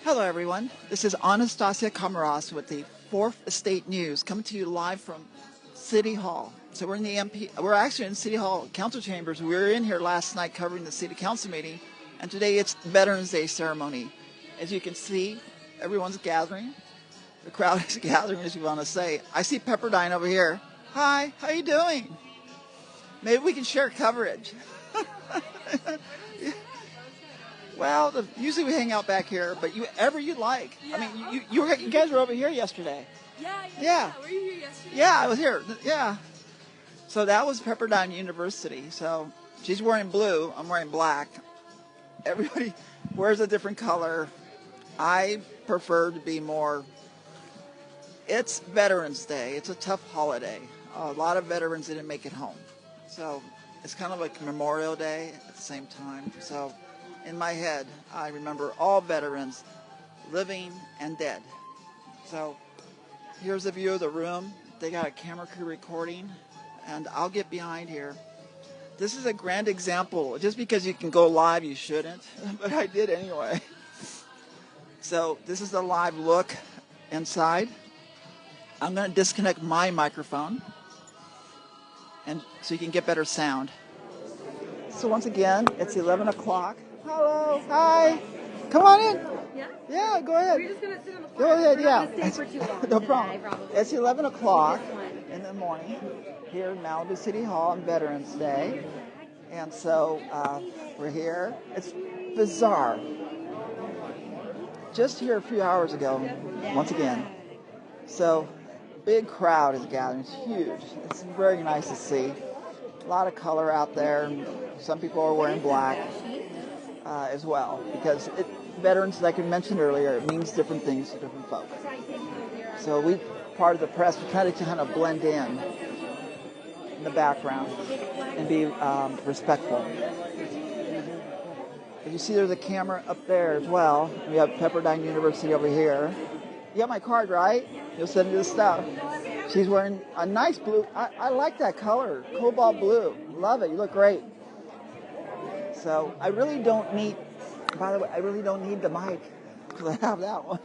Hello, everyone. This is AnnestaciA KomarovsK with the 4th Estate News, coming to you live from City Hall. So we're in the we're actually in City Hall Council Chambers. We were in here last night covering the City Council meeting, and today it's Veterans Day ceremony. As you can see, everyone's gathering. The crowd is gathering, as you want to say. I see Pepperdine over here. Hi, how you doing? Maybe we can share coverage. Well, usually we hang out back here, but wherever you like. Yeah. I mean, you guys were over here yesterday. Yeah. Were you here yesterday? Yeah, I was here. Yeah. So that was Pepperdine University. So she's wearing blue. I'm wearing black. Everybody wears a different color. I prefer to be more. It's Veterans Day. It's a tough holiday. A lot of veterans didn't make it home. So it's kind of like Memorial Day at the same time. So in my head, I remember all veterans, living and dead. So here's a view of the room. They got a camera crew recording, and I'll get behind here. This is a grand example. Just because you can go live, you shouldn't, but I did anyway. So this is the live look inside. I'm going to disconnect my microphone, and so you can get better sound. So once again, it's 11 o'clock. Hello. Hi. Come on in. Yeah? Yeah, go ahead. We're just going to sit on the floor. Go ahead, We're yeah. not going to stay for too long No today, problem. probably. It's 11 o'clock in the morning here in Malibu City Hall on Veterans Day. And so we're here. It's bizarre. Just here a few hours ago, once again. So big crowd is gathering. It's huge. It's very nice to see. A lot of color out there. Some people are wearing black as well, because veterans, like I mentioned earlier, it means different things to different folks. So we, part of the press, we try to kind of blend in the background and be respectful. As you see, there's a camera up there as well. We have Pepperdine University over here. You got my card, right? You'll send me the stuff. She's wearing a nice blue. I like that color, cobalt blue. Love it. You look great. So I really don't need, by the way, I really don't need the mic because I have that one.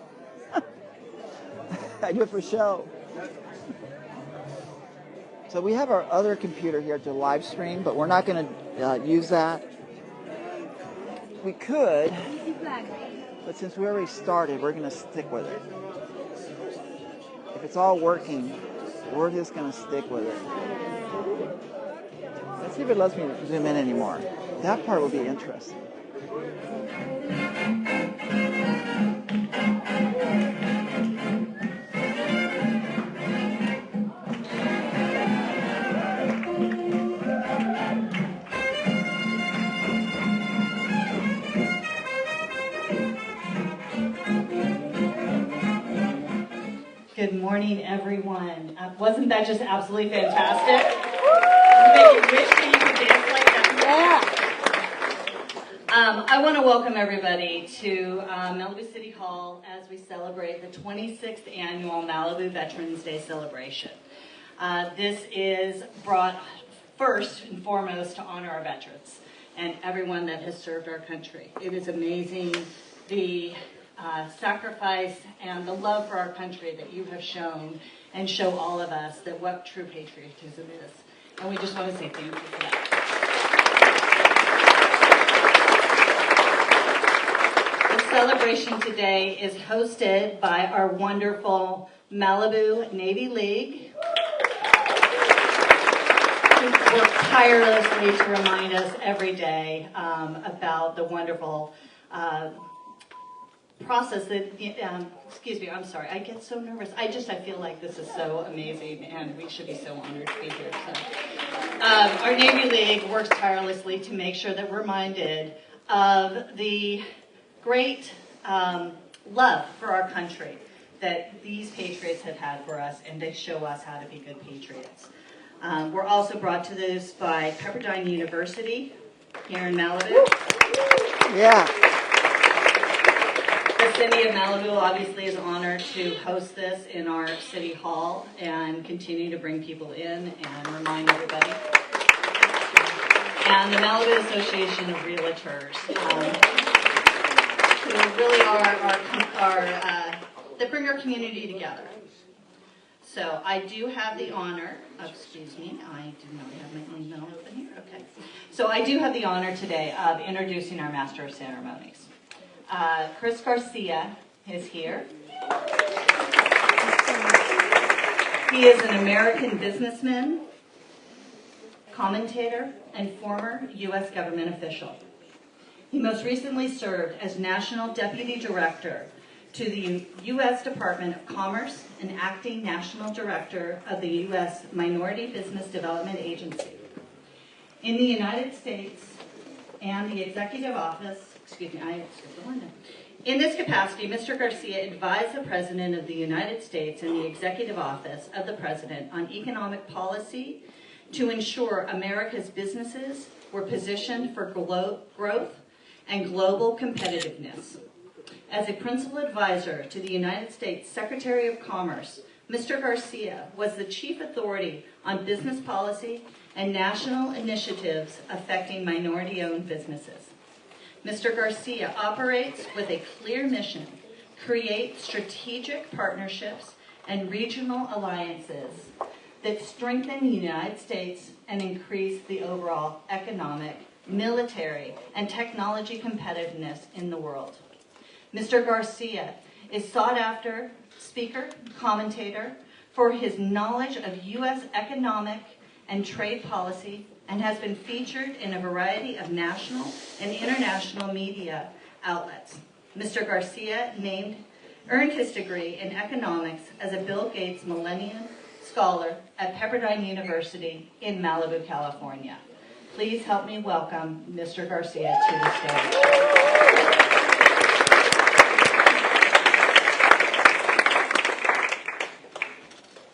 I do it for show. So we have our other computer here to live stream, but we're not going to use that. We could, but since we already started, we're going to stick with it. If it's all working, we're just going to stick with it. Let's see if it lets me zoom in anymore. That part will be interesting. Good morning, everyone. Wasn't that just absolutely fantastic? Make you wish that you could dance like that. Yeah. I want to welcome everybody to Malibu City Hall as we celebrate the 26th annual Malibu Veterans Day celebration. This is brought first and foremost to honor our veterans and everyone that has served our country. It is amazing the sacrifice and the love for our country that you have shown and show all of us that what true patriotism is. And we just want to say thank you for that. The celebration today is hosted by our wonderful Malibu Navy League, who work tirelessly to remind us every day about the wonderful process that, excuse me, I'm sorry, I get so nervous. I feel like this is so amazing and we should be so honored to be here. So, our Navy League works tirelessly to make sure that we're reminded of the great love for our country that these patriots have had for us, and they show us how to be good patriots. We're also brought to this by Pepperdine University here in Malibu. Yeah. The city of Malibu obviously is honored to host this in our city hall and continue to bring people in and remind everybody. And the Malibu Association of Realtors. who really that bring our community together. So I do have the honor, excuse me, I do not have my email open here, okay. So I do have the honor today of introducing our Master of Ceremonies. Chris Garcia is here. He is an American businessman, commentator, and former U.S. government official. He most recently served as National Deputy Director to the U.S. Department of Commerce and Acting National Director of the U.S. Minority Business Development Agency. In the United States and the Executive Office, in this capacity, Mr. Garcia advised the President of the United States and the Executive Office of the President on economic policy to ensure America's businesses were positioned for growth and global competitiveness. As a principal advisor to the United States Secretary of Commerce, Mr. Garcia was the chief authority on business policy and national initiatives affecting minority-owned businesses. Mr. Garcia operates with a clear mission: create strategic partnerships and regional alliances that strengthen the United States and increase the overall economic, military, and technology competitiveness in the world. Mr. Garcia is sought after speaker, commentator for his knowledge of U.S. economic and trade policy, and has been featured in a variety of national and international media outlets. Mr. Garcia earned his degree in economics as a Bill Gates Millennium Scholar at Pepperdine University in Malibu, California. Please help me welcome Mr. Garcia to the stage.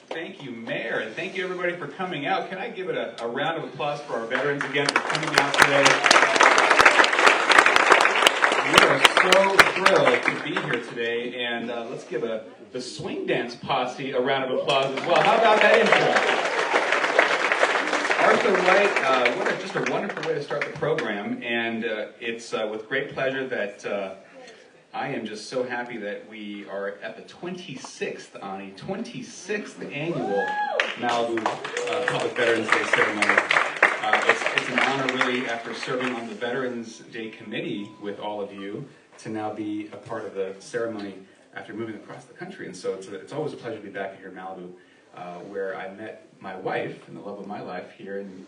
Thank you, Mayor, and thank you everybody for coming out. Can I give it a round of applause for our veterans again for coming out today? We are so thrilled to be here today, and let's give the swing dance posse a round of applause as well. How about that intro? Arthur White, just a wonderful way to start the program, and it's with great pleasure that I am just so happy that we are at the 26th, Ani, 26th annual Malibu Public Veterans Day ceremony. It's an honor, really, after serving on the Veterans Day Committee with all of you, to now be a part of the ceremony after moving across the country. And so it's always a pleasure to be back here in Malibu, where I met my wife and the love of my life here. And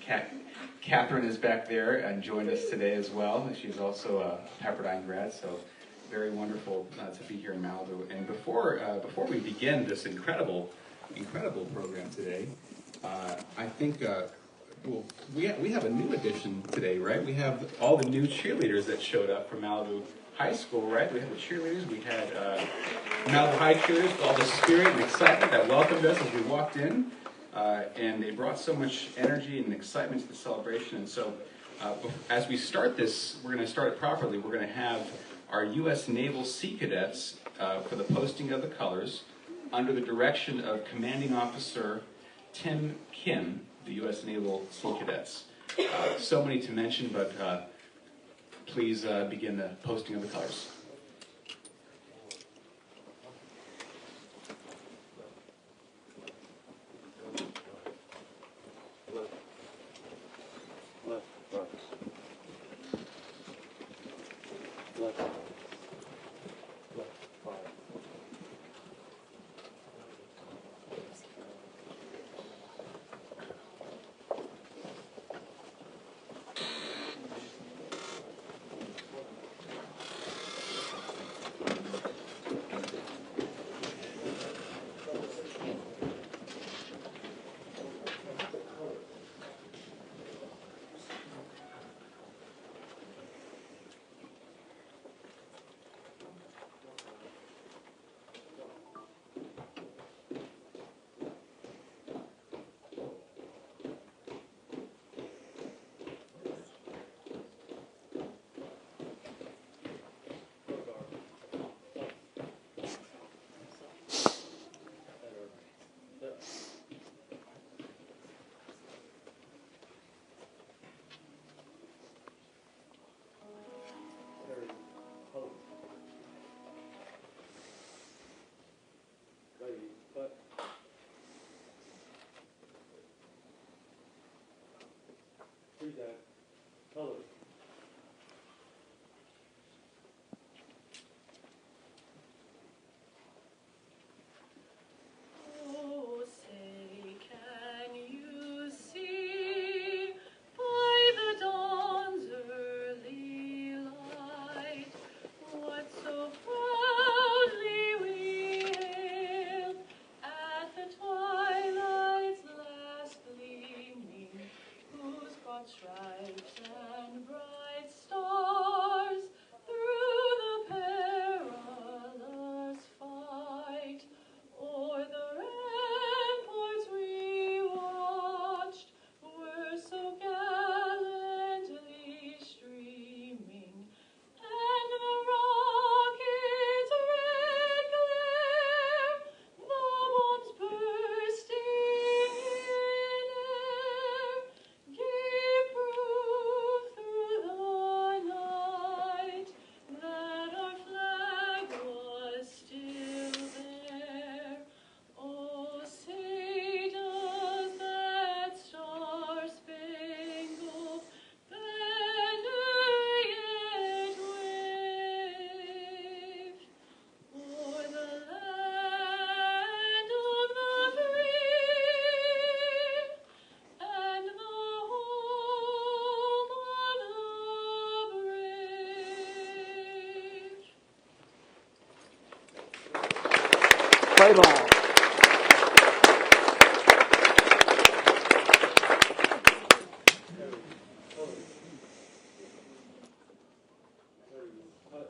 Catherine is back there and joined us today as well. She's also a Pepperdine grad, so very wonderful to be here in Malibu. And before we begin this incredible program today, I think we have a new addition today, right? We have all the new cheerleaders that showed up from Malibu High School, right? We had the cheerleaders. We had Malibu High cheerleaders with all the spirit and excitement that welcomed us as we walked in, and they brought so much energy and excitement to the celebration. And so, as we start this, we're going to start it properly. We're going to have our U.S. Naval Sea Cadets for the posting of the colors under the direction of Commanding Officer Tim Kim, the U.S. Naval Sea Cadets. So many to mention, but please begin the posting of the colors. read that. Color. Oh, say, can you see by the dawn's early light what so proudly we hailed at the twilight's last gleaming, whose broad stripes and bright stars through the perilous fight o'er the ramparts we watched were so gallantly streaming, and the rocket's red glare, the bombs bursting in air, gave proof through the night that our flag was still there. Oh, say does that star-spangled banner yet wave o'er the land of the free and the home of the brave? Play ball. Cut.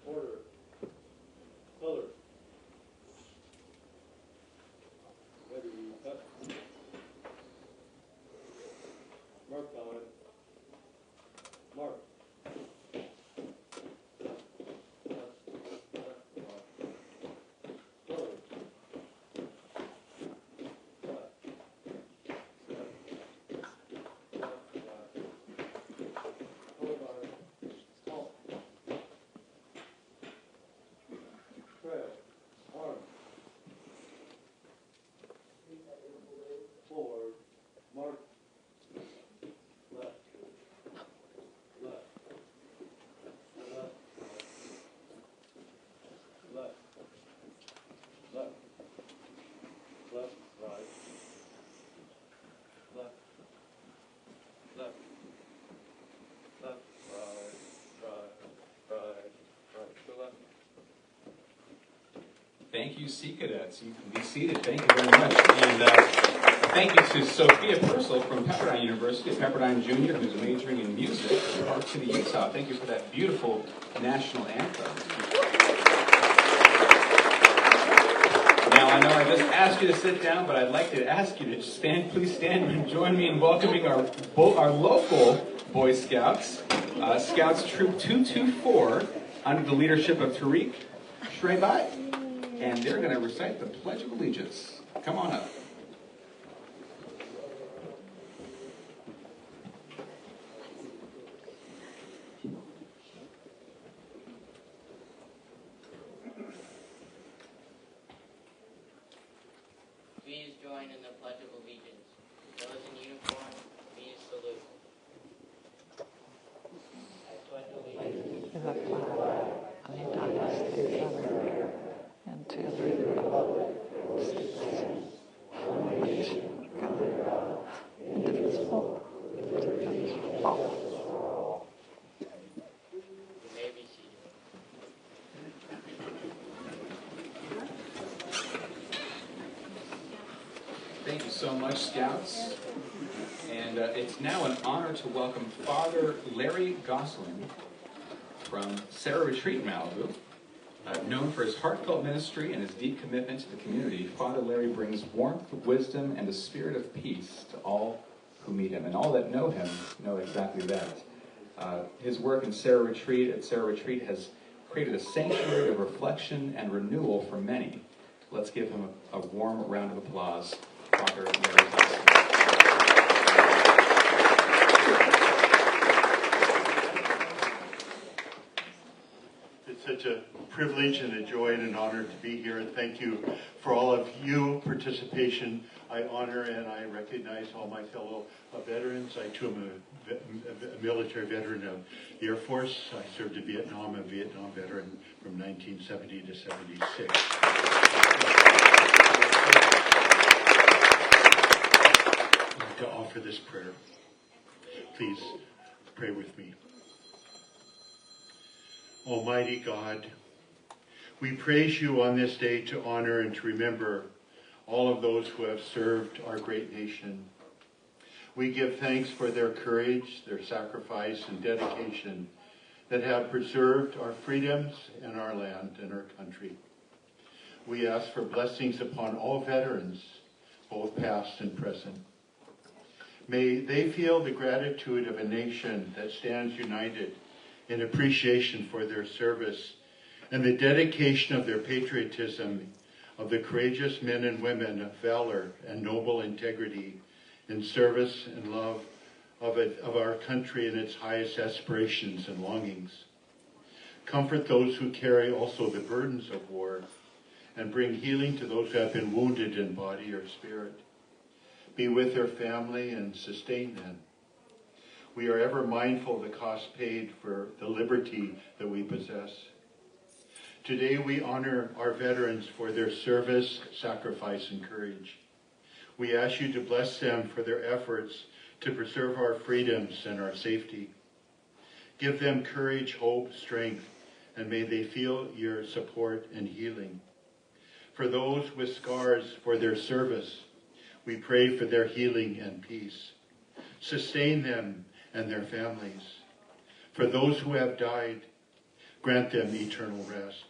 Order. Color. Ready, cut. Mark on. Mark. Color. Cut. Hold on. Halt. Trail. Arm. Forward. Mark. Left. Left. Left. Left. Left. Left. Right. Left. Left. Left. Right. Right. Right. Right. To left. Thank you, Sea Cadets. You can be seated. Thank you very much. And thank you to Sophia Purcell from Pepperdine University, Pepperdine Junior, who's majoring in music in Park City, Utah. Thank you for that beautiful national anthem. Now, I know I just asked you to sit down, but I'd like to ask you to stand. Please stand and join me in welcoming our local Boy Scouts, Scouts Troop 224, under the leadership of Tariq Shrebai, and they're going to recite the Pledge of Allegiance. Come on up. Please join in the Pledge of Allegiance. Those in uniform, please salute. I pledge allegiance To the flag of the United States of America and to the republic which stands one nation under God, indivisible, with justice for all. you may be seated. Thank you so much, Scouts. And it's now an honor to welcome Father Larry Gosselin from Sarah Retreat, Malibu. Known for his heartfelt ministry and his deep commitment to the community, Father Larry brings warmth, wisdom, and a spirit of peace to all who meet him. And all that know him know exactly that. His work at Sarah Retreat has created a sanctuary of reflection and renewal for many. Let's give him a warm round of applause, Father Larry Gosselin. It's such a privilege and a joy and an honor to be here. And thank you for all of you participation. I honor and I recognize all my fellow veterans. I too am a military veteran of the Air Force. I served in Vietnam, a Vietnam veteran from 1970 to 76. I'd like to offer this prayer. Please pray with me. Almighty God, we praise you on this day to honor and to remember all of those who have served our great nation. We give thanks for their courage, their sacrifice, and dedication that have preserved our freedoms and our land and our country. We ask for blessings upon all veterans, both past and present. May they feel the gratitude of a nation that stands united in appreciation for their service and the dedication of their patriotism, of the courageous men and women of valor and noble integrity in service and love of our country and its highest aspirations and longings. Comfort those who carry also the burdens of war and bring healing to those who have been wounded in body or spirit. Be with their family and sustain them. We are ever mindful of the cost paid for the liberty that we possess. Today we honor our veterans for their service, sacrifice, and courage. We ask you to bless them for their efforts to preserve our freedoms and our safety. Give them courage, hope, strength, and may they feel your support and healing. For those with scars for their service, we pray for their healing and peace. Sustain them and their families. For those who have died, grant them eternal rest.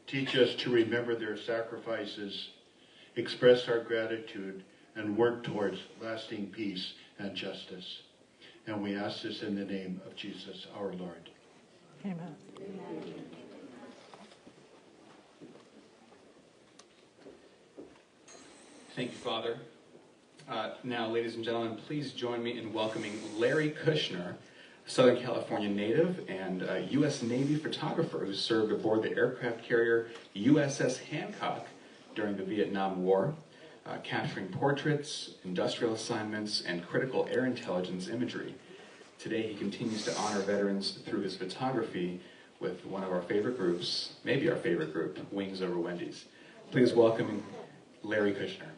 Teach us to remember their sacrifices, express our gratitude, and work towards lasting peace and justice. And we ask this in the name of Jesus, our Lord. Amen. Thank you, Father. Now, ladies and gentlemen, please join me in welcoming Larry Kushner, a Southern California native and a U.S. Navy photographer who served aboard the aircraft carrier USS Hancock during the Vietnam War, capturing portraits, industrial assignments, and critical air intelligence imagery. Today, he continues to honor veterans through his photography with one of our favorite groups, maybe our favorite group, Wings Over Wendy's. Please welcome Larry Kushner.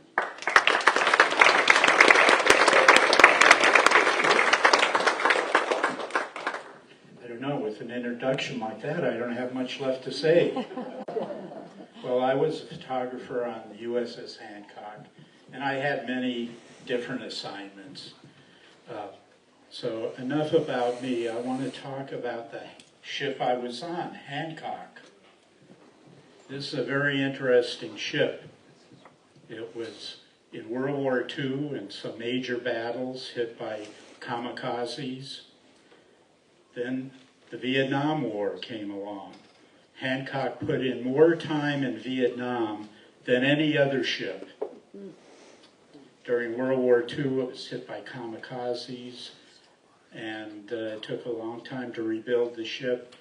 I don't know, with an introduction like that, I don't have much left to say. Well, I was a photographer on the USS Hancock, and I had many different assignments. So enough about me. I want to talk about the ship I was on, Hancock. This is a very interesting ship. It was in World War II in some major battles, hit by kamikazes. Then the Vietnam War came along. Hancock put in more time in Vietnam than any other ship. During World War II, it was hit by kamikazes, and it took a long time to rebuild the ship,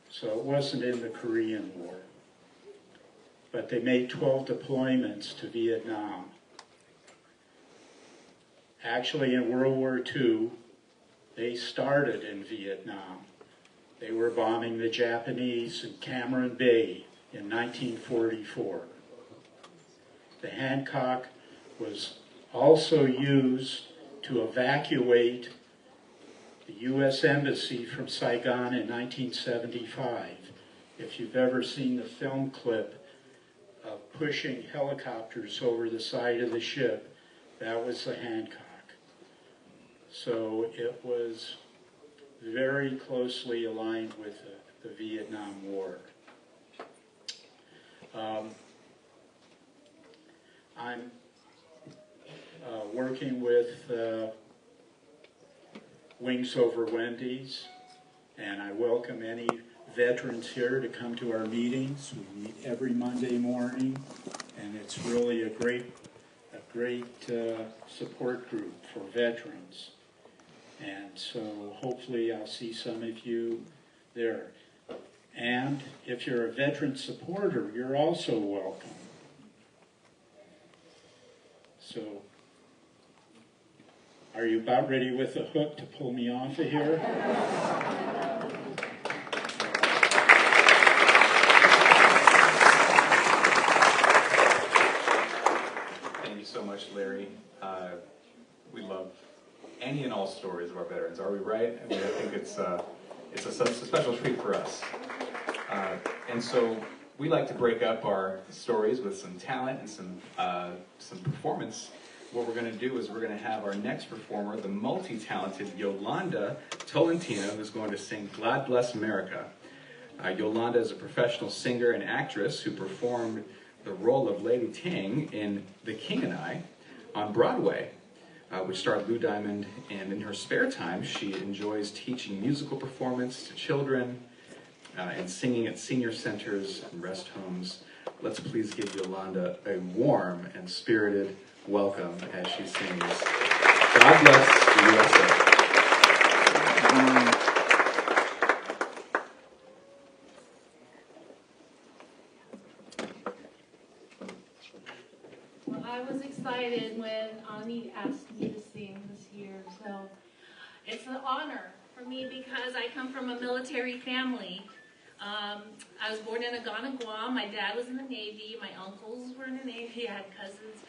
so it wasn't in the Korean War. But they made 12 deployments to Vietnam. Actually, in World War II, they started in Vietnam. They were bombing the Japanese in Cameron Bay in 1944. The Hancock was also used to evacuate the U.S. Embassy from Saigon in 1975. If you've ever seen the film clip of pushing helicopters over the side of the ship, that was the Hancock. So it was very closely aligned with the Vietnam War. I'm working with Wings Over Wendy's, and I welcome any veterans here to come to our meetings. We meet every Monday morning, and it's really a great support group for veterans. And so hopefully I'll see some of you there. And if you're a veteran supporter, you're also welcome. So, are you about ready with a hook to pull me off of here? Thank you so much, Larry. We love any and all stories of our veterans. Are we right? I mean, I think it's a special treat for us. And so we like to break up our stories with some talent and some performance. What we're going to do is we're going to have our next performer, the multi-talented Yolanda Tolentino, who's going to sing God Bless America. Yolanda is a professional singer and actress who performed the role of Lady Tang in The King and I on Broadway, which starred Lou Diamond, and in her spare time she enjoys teaching musical performance to children and singing at senior centers and rest homes. Let's please give Yolanda a warm and spirited welcome as she sings God Bless the USA. Well, I was excited when Ani asked me to sing this year, so it's an honor for me because I come from a military family. I was born in Agana, Guam. My dad was in the Navy. My uncles were in the Navy. I had cousins,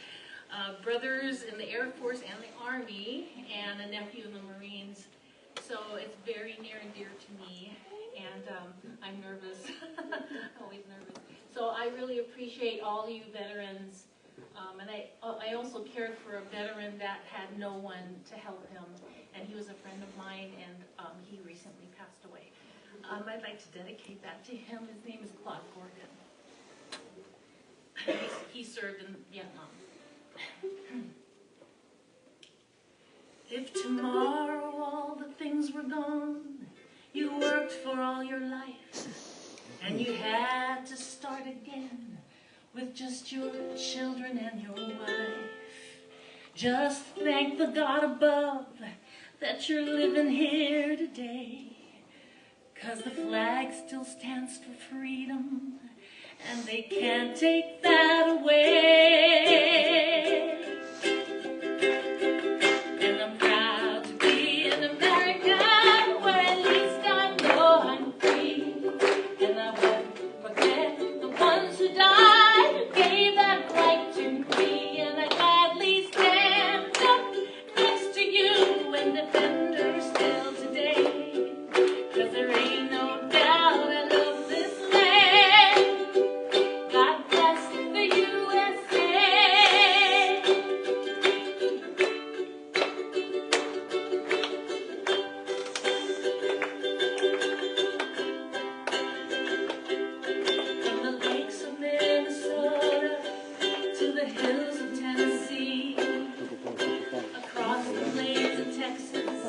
brothers in the Air Force and the Army, and a nephew in the Marines. So it's very near and dear to me, and I'm nervous. I'm always nervous. So I really appreciate all you veterans, and I also cared for a veteran that had no one to help him, and he was a friend of mine, and he recently passed away. I'd like to dedicate that to him. His name is Claude Gordon. He served in Vietnam. If tomorrow all the things were gone you worked for all your life, and you had to start again with just your children and your wife, just thank the God above that you're living here today. 'Cause the flag still stands for freedom, and they can't take that away. And I'm proud to be an American, where at least I know I'm free. And I won't forget the ones who died, who gave that right to me. And I gladly stand up next to you and defend her still today. 'Cause there ain't no doubt I love this land. God bless the USA. From the lakes of Minnesota to the hills of Tennessee, across the plains of Texas,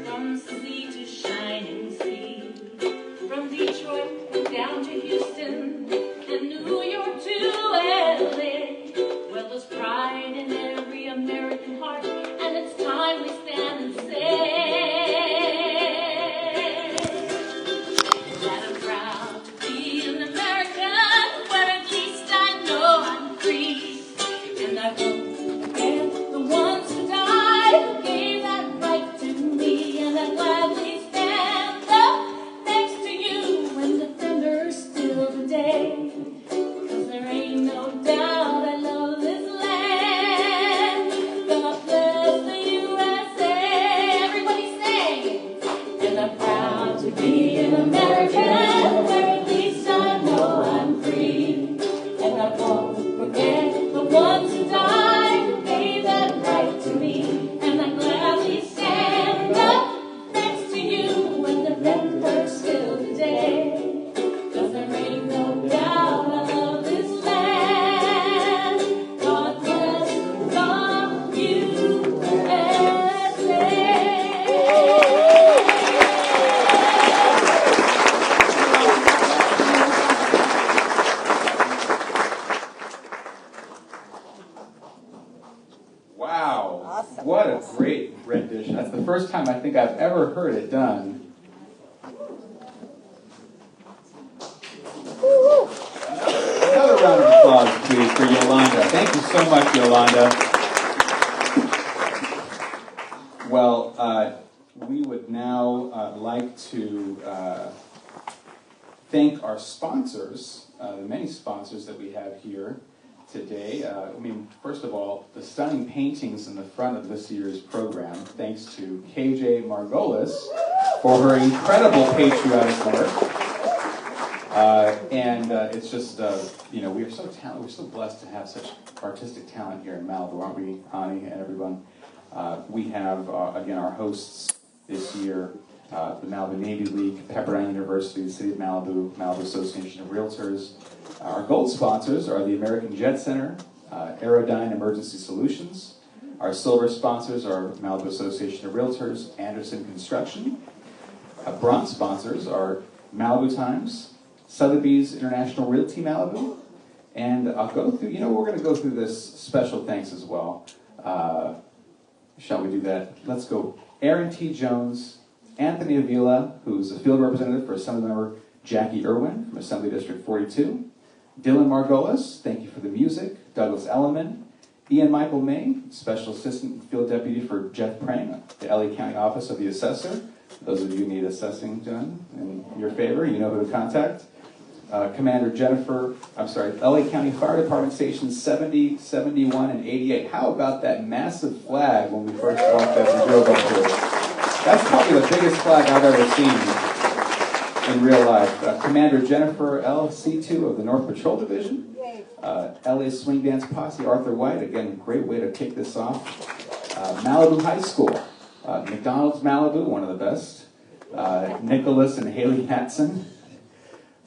from sea to shining sea, from Detroit down to Houston and New York to LA. Well, there's pride in every American heart, and it's time we stand and say that I'm proud to be an American, where at least I know I'm free. And I won't forget the ones who died, who gave that right to me. And I gladly stand up next to you and defend her still today. 'Cause there ain't no doubt I love this land. God bless the USA. Everybody sing. And I'm proud to be an American, where at least I know I'm free. And I won't forget the ones who died, who gave that right to me. And I gladly stand up next to you and defend her still today. 'Cause there ain't no doubt I love this land. God bless the USA. Wow, what a great rendition. That's the first time I think I've ever heard it done. for Yolanda. Thank you so much, Yolanda. Well, we would now like to thank our sponsors, the many sponsors that we have here today. First of all, the stunning paintings in the front of this year's program, thanks to KJ Margolis for her incredible patriotic work. It's just, we are so talented. We're so blessed to have such artistic talent here in Malibu, aren't we, Ani and everyone? We have, again, our hosts this year, the Malibu Navy League, Pepperdine University, the City of Malibu, Malibu Association of Realtors. Our gold sponsors are the American Jet Center, Aerodyne Emergency Solutions. Our silver sponsors are Malibu Association of Realtors, Anderson Construction. Bronze sponsors are Malibu Times, Sotheby's International Realty Malibu, and I'll go through, we're going to go through this special thanks as well. Shall we do that? Let's go. Aaron T. Jones, Anthony Avila, who's a field representative for Assemblymember Jackie Irwin from Assembly District 42. Dylan Margolis, thank you for the music. Douglas Elliman. Ian Michael May, Special Assistant Field Deputy for Jeff Prang, the LA County Office of the Assessor. Those of you who need assessing done in your favor, you know who to contact. Commander LA County Fire Department Stations 70, 71, and 88. How about that massive flag when we first walked up and drove up to it? That's probably the biggest flag I've ever seen in real life. Commander Jennifer L. C2 of the North Patrol Division. LA Swing Dance Posse, Arthur White. Again, great way to kick this off. Malibu High School. McDonald's Malibu, one of the best. Nicholas and Haley Hatson.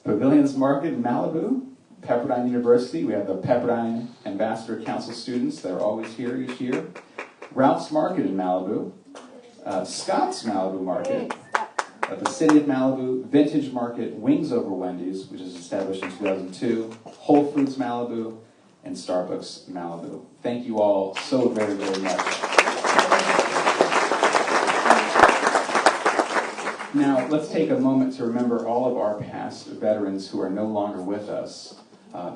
Pavilions Market in Malibu, Pepperdine University. We have the Pepperdine Ambassador Council students that are always here each year. Ralph's Market in Malibu, Scott's Malibu Market, the City of Malibu, Vintage Market, Wings Over Wendy's, which was established in 2002, Whole Foods Malibu, and Starbucks Malibu. Thank you all so very, very much. Now, let's take a moment to remember all of our past veterans who are no longer with us,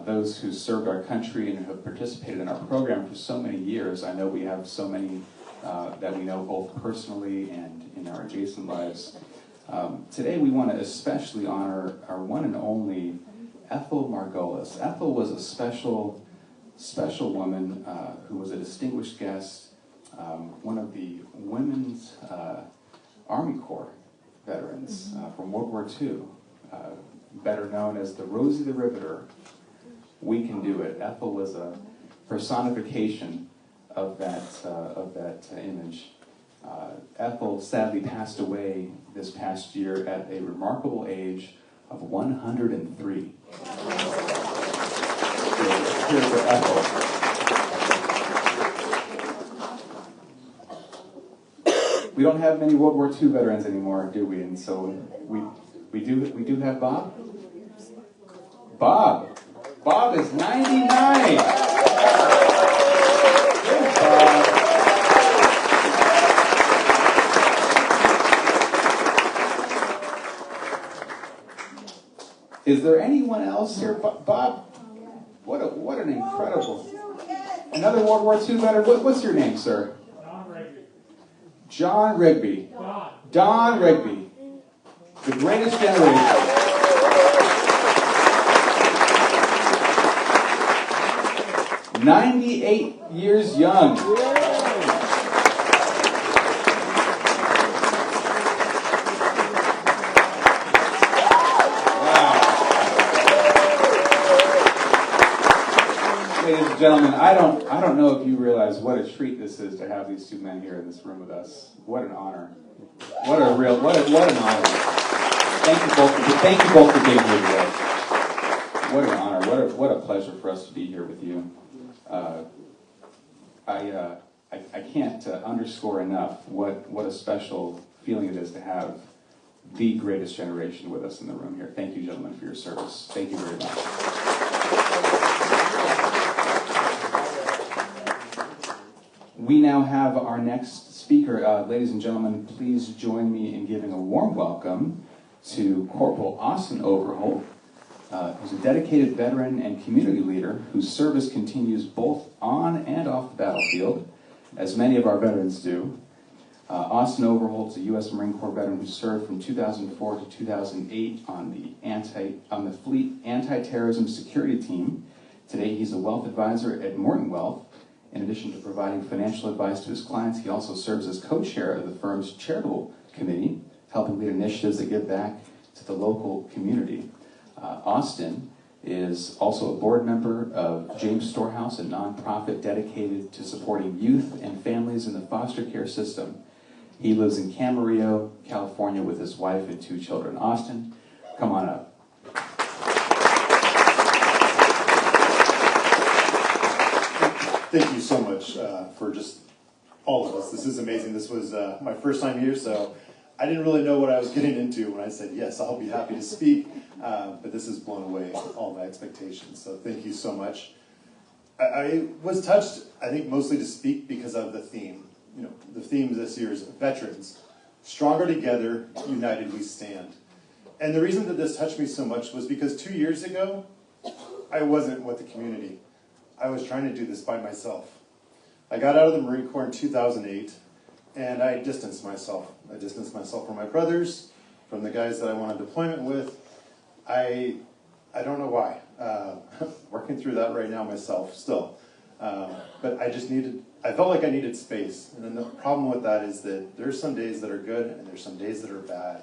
those who served our country and have participated in our program for so many years. I know we have so many that we know both personally and in our adjacent lives. Today we want to especially honor our one and only Ethel Margolis. Ethel was a special woman who was a distinguished guest, one of the women's Army Corps veterans from World War II, better known as the Rosie the Riveter. We can do it. Ethel was a personification of that image. Ethel sadly passed away this past year at a remarkable age of 103. Here's for Ethel. We don't have many World War II veterans anymore, do we? And so we do have Bob. Bob is 99. There's Bob. Is there anyone else here? Bob, what an incredible. Another World War II veteran. What's your name, sir? John Rigby. Don Rigby. The greatest generation. "98 years young." Ladies and gentlemen, I don't know if you realize what a treat this is to have these two men here in this room with us. What an honor. What an honor. Thank you both for being here today. What an honor. What a pleasure for us to be here with you. I can't underscore enough what a special feeling it is to have the greatest generation with us in the room here. Thank you, gentlemen, for your service. Thank you very much. We now have our next speaker. Ladies and gentlemen, please join me in giving a warm welcome to Corporal Austin Overholt, who's a dedicated veteran and community leader whose service continues both on and off the battlefield, as many of our veterans do. Austin Overholt's a U.S. Marine Corps veteran who served from 2004 to 2008 on the Fleet Anti-Terrorism Security Team. Today he's a wealth advisor at Morton Wealth. In addition to providing financial advice to his clients, he also serves as co-chair of the firm's charitable committee, helping lead initiatives that give back to the local community. Austin is also a board member of James Storehouse, a nonprofit dedicated to supporting youth and families in the foster care system. He lives in Camarillo, California with his wife and 2 children. Austin, come on up. Thank you so much for just all of us. This is amazing. This was my first time here, so I didn't really know what I was getting into when I said, yes, I'll be happy to speak, but this has blown away all my expectations, so thank you so much. I was touched, I think, mostly to speak because of the theme. You know, the theme this year is veterans. Stronger together, united we stand. And the reason that this touched me so much was because 2 years ago, I wasn't with the community. I was trying to do this by myself. I got out of the Marine Corps in 2008, and I distanced myself. I distanced myself from my brothers, from the guys that I went on deployment with. I don't know why. Working through that right now myself still. But I felt like I needed space. And then the problem with that is that there's some days that are good and there's some days that are bad.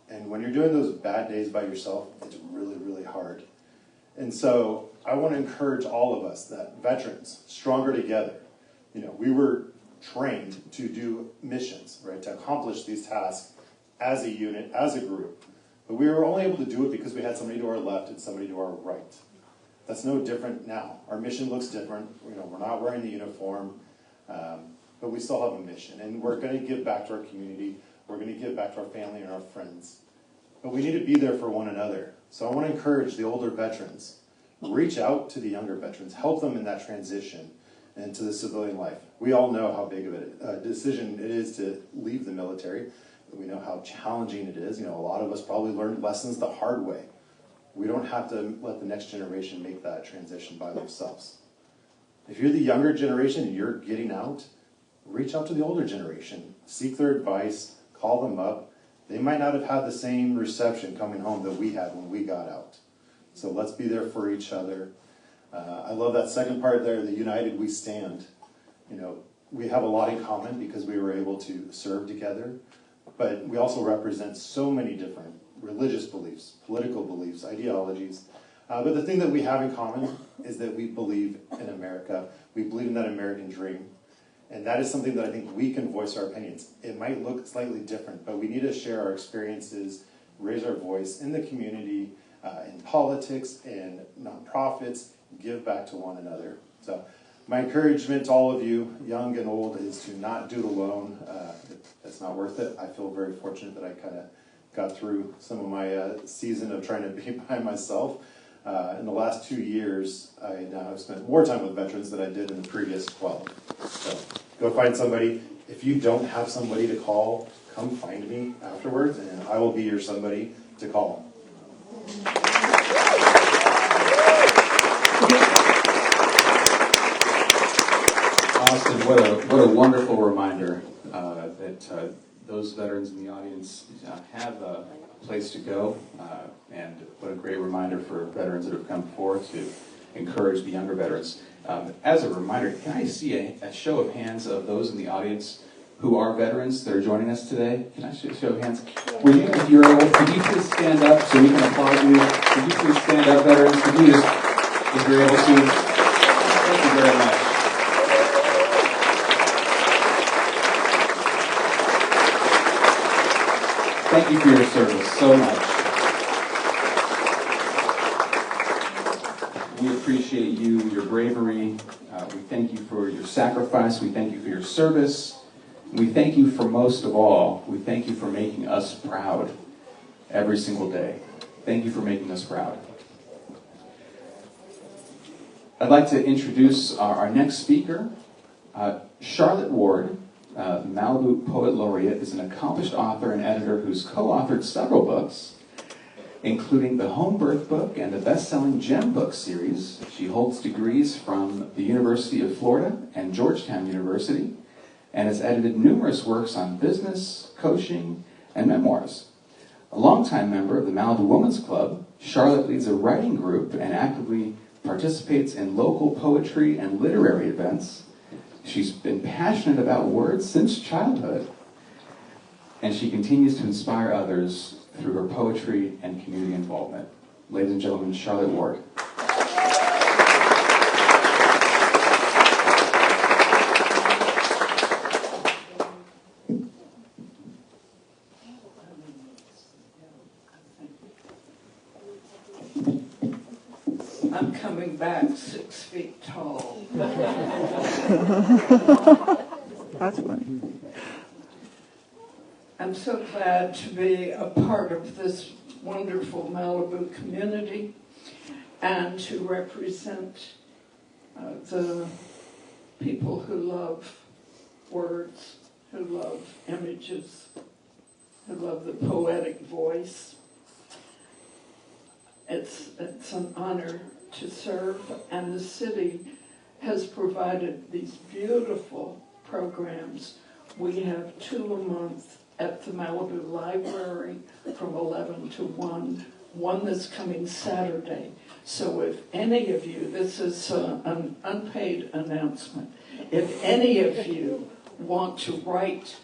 And when you're doing those bad days by yourself, it's really, really hard. And so I want to encourage all of us that veterans, stronger together. You know, we were trained to do missions, right, to accomplish these tasks as a unit, as a group. But we were only able to do it because we had somebody to our left and somebody to our right. That's no different now. Our mission looks different. You know, we're not wearing the uniform, but we still have a mission. And we're going to give back to our community. We're going to give back to our family and our friends. But we need to be there for one another. So I want to encourage the older veterans. Reach out to the younger veterans. Help them in that transition into the civilian life. We all know how big of a decision it is to leave the military. We know how challenging it is. You know, a lot of us probably learned lessons the hard way. We don't have to let the next generation make that transition by themselves. If you're the younger generation and you're getting out, reach out to the older generation. Seek their advice. Call them up. They might not have had the same reception coming home that we had when we got out. So let's be there for each other. I love that second part there, the united we stand. You know, we have a lot in common because we were able to serve together, but we also represent so many different religious beliefs, political beliefs, ideologies. But the thing that we have in common is that we believe in America. We believe in that American dream. And that is something that I think we can voice our opinions. It might look slightly different, but we need to share our experiences, raise our voice in the community, in politics, in nonprofits, give back to one another. So my encouragement to all of you, young and old, is to not do it alone. It's not worth it. I feel very fortunate that I kind of got through some of my season of trying to be by myself. In the last 2 years, I now have spent more time with veterans than I did in the previous 12. So go find somebody. If you don't have somebody to call, come find me afterwards, and I will be your somebody to call. Austin, what a wonderful reminder that those veterans in the audience have a place to go, and what a great reminder for veterans that have come forward to encourage the younger veterans. As a reminder, can I see a show of hands of those in the audience who are veterans that are joining us today? Can I see a show of hands? Will you, if you're able, could you please stand up so we can applaud you? Could you please stand up, veterans? Could you just, if you're able to? Thank you very much. Thank you for your service so much. We appreciate you, your bravery. We thank you for your sacrifice. We thank you for your service. We thank you for most of all, we thank you for making us proud every single day. Thank you for making us proud. I'd like to introduce our next speaker. Charlotte Ward, the Malibu Poet Laureate, is an accomplished author and editor who's co-authored several books. including the Home Birth Book and the best-selling Gem Book series. She holds degrees from the University of Florida and Georgetown University, and has edited numerous works on business, coaching, and memoirs. A longtime member of the Malibu Women's Club, Charlotte leads a writing group and actively participates in local poetry and literary events. She's been passionate about words since childhood, and she continues to inspire others through her poetry and community involvement. Ladies and gentlemen, Charlotte Ward. I'm coming back 6 feet tall. That's funny. I'm so glad to be a part of this wonderful Malibu community and to represent the people who love words, who love images, who love the poetic voice. It's an honor to serve, and the city has provided these beautiful programs. We have 2 a month at the Malibu Library from 11 to 1, one that's coming Saturday. So if any of you, this is an unpaid announcement, if any of you want to write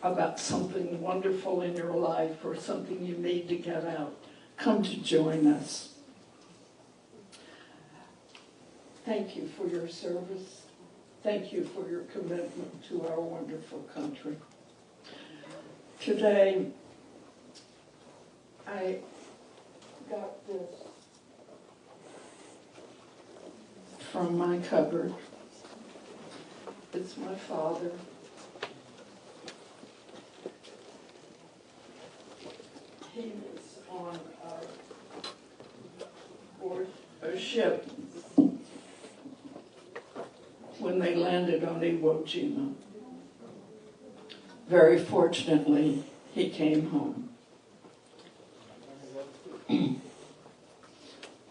about something wonderful in your life or something you need to get out, come to join us. Thank you for your service. Thank you for your commitment to our wonderful country. Today, I got this from my cupboard. It's my father. He was on board a ship when they landed on Iwo-Jima. Very fortunately, he came home.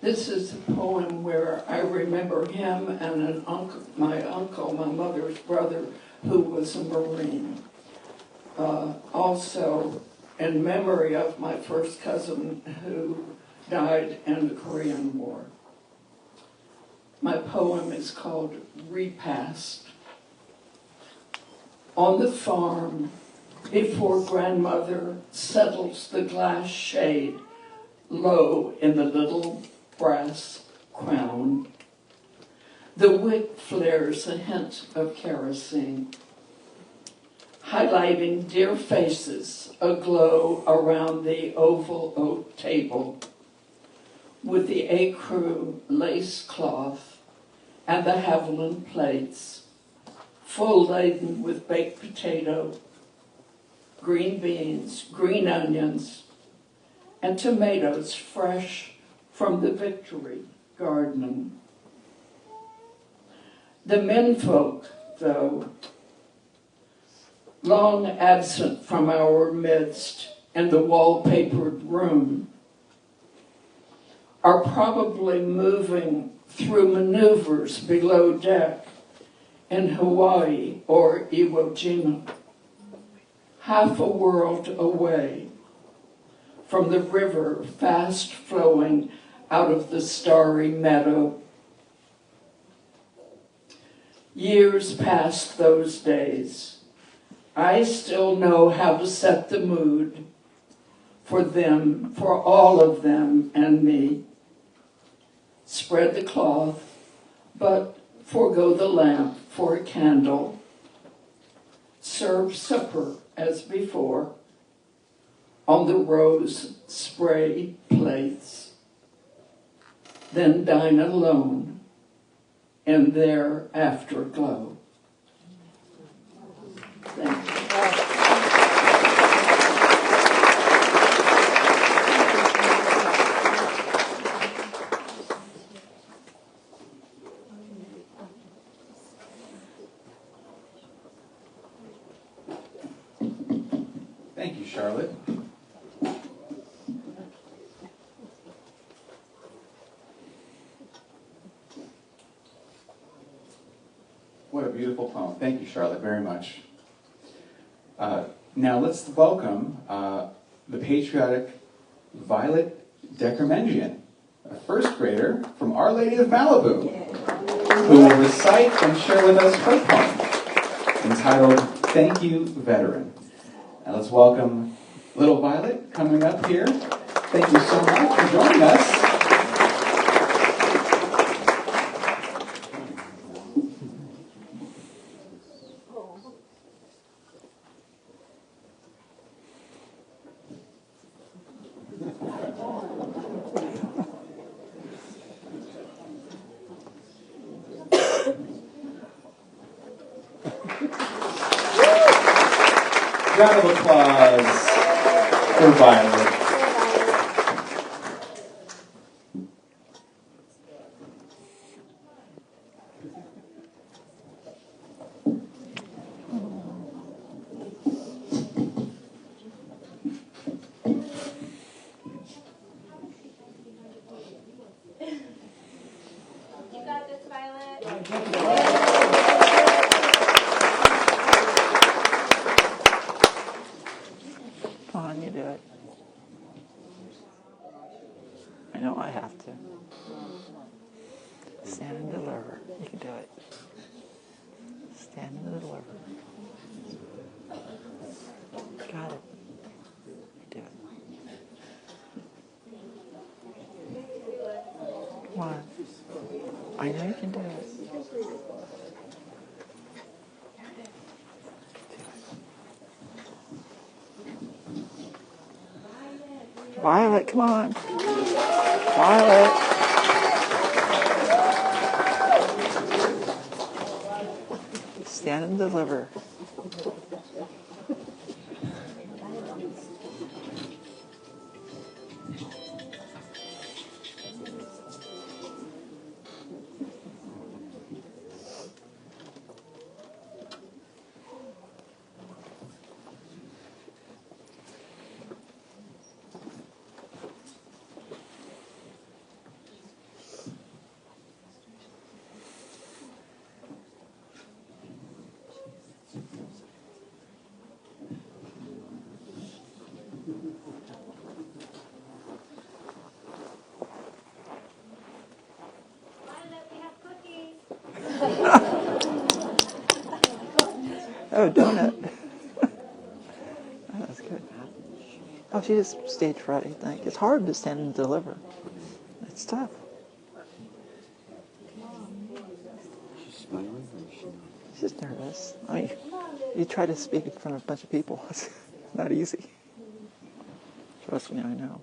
This is a poem where I remember him and my uncle, my mother's brother, who was a Marine. Also, in memory of my first cousin who died in the Korean War. My poem is called Repast. On the farm, before grandmother settles the glass shade low in the little brass crown, the wick flares a hint of kerosene, highlighting dear faces aglow around the oval oak table with the ecru lace cloth and the Haviland plates, full laden with baked potato, green beans, green onions, and tomatoes fresh from the Victory garden. The menfolk, though, long absent from our midst in the wallpapered room, are probably moving through maneuvers below deck in Hawaii or Iwo Jima, half a world away from the river fast flowing out of the starry meadow. Years past those days, I still know how to set the mood for them, for all of them and me. Spread the cloth, but forego the lamp for a candle. Serve supper as before on the rose spray plates. Then dine alone in their afterglow. Thank you. Thank you, Charlotte. beautiful poem. Thank you, Charlotte, very much. Now let's welcome the patriotic Violet Deckermengian, a first grader from Our Lady of Malibu, who will recite and share with us her poem entitled Thank You, Veteran. Now let's welcome little Violet coming up here. Thank you so much for joining us. Round of applause for Violet. You got this, Violet. Come on, you do it. I know I have to. Stand and deliver. You can do it. Stand and deliver. Got it. You do it. Come on. I know you can do it. Violet, come on. Violet. Stand and deliver. Oh, donut. Oh, that's good. Oh, she just stage fright, I think. It's hard to stand and deliver. It's tough. She's smiling or is she not? She's just nervous. I mean, you try to speak in front of a bunch of people. It's not easy. Trust me, I know.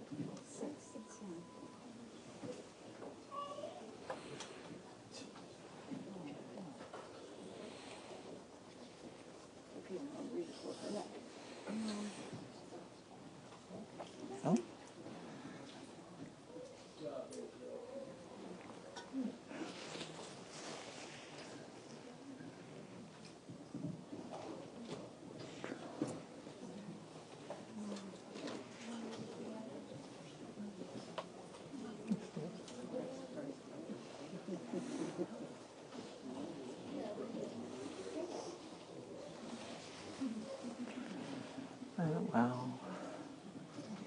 Oh. Oh, wow.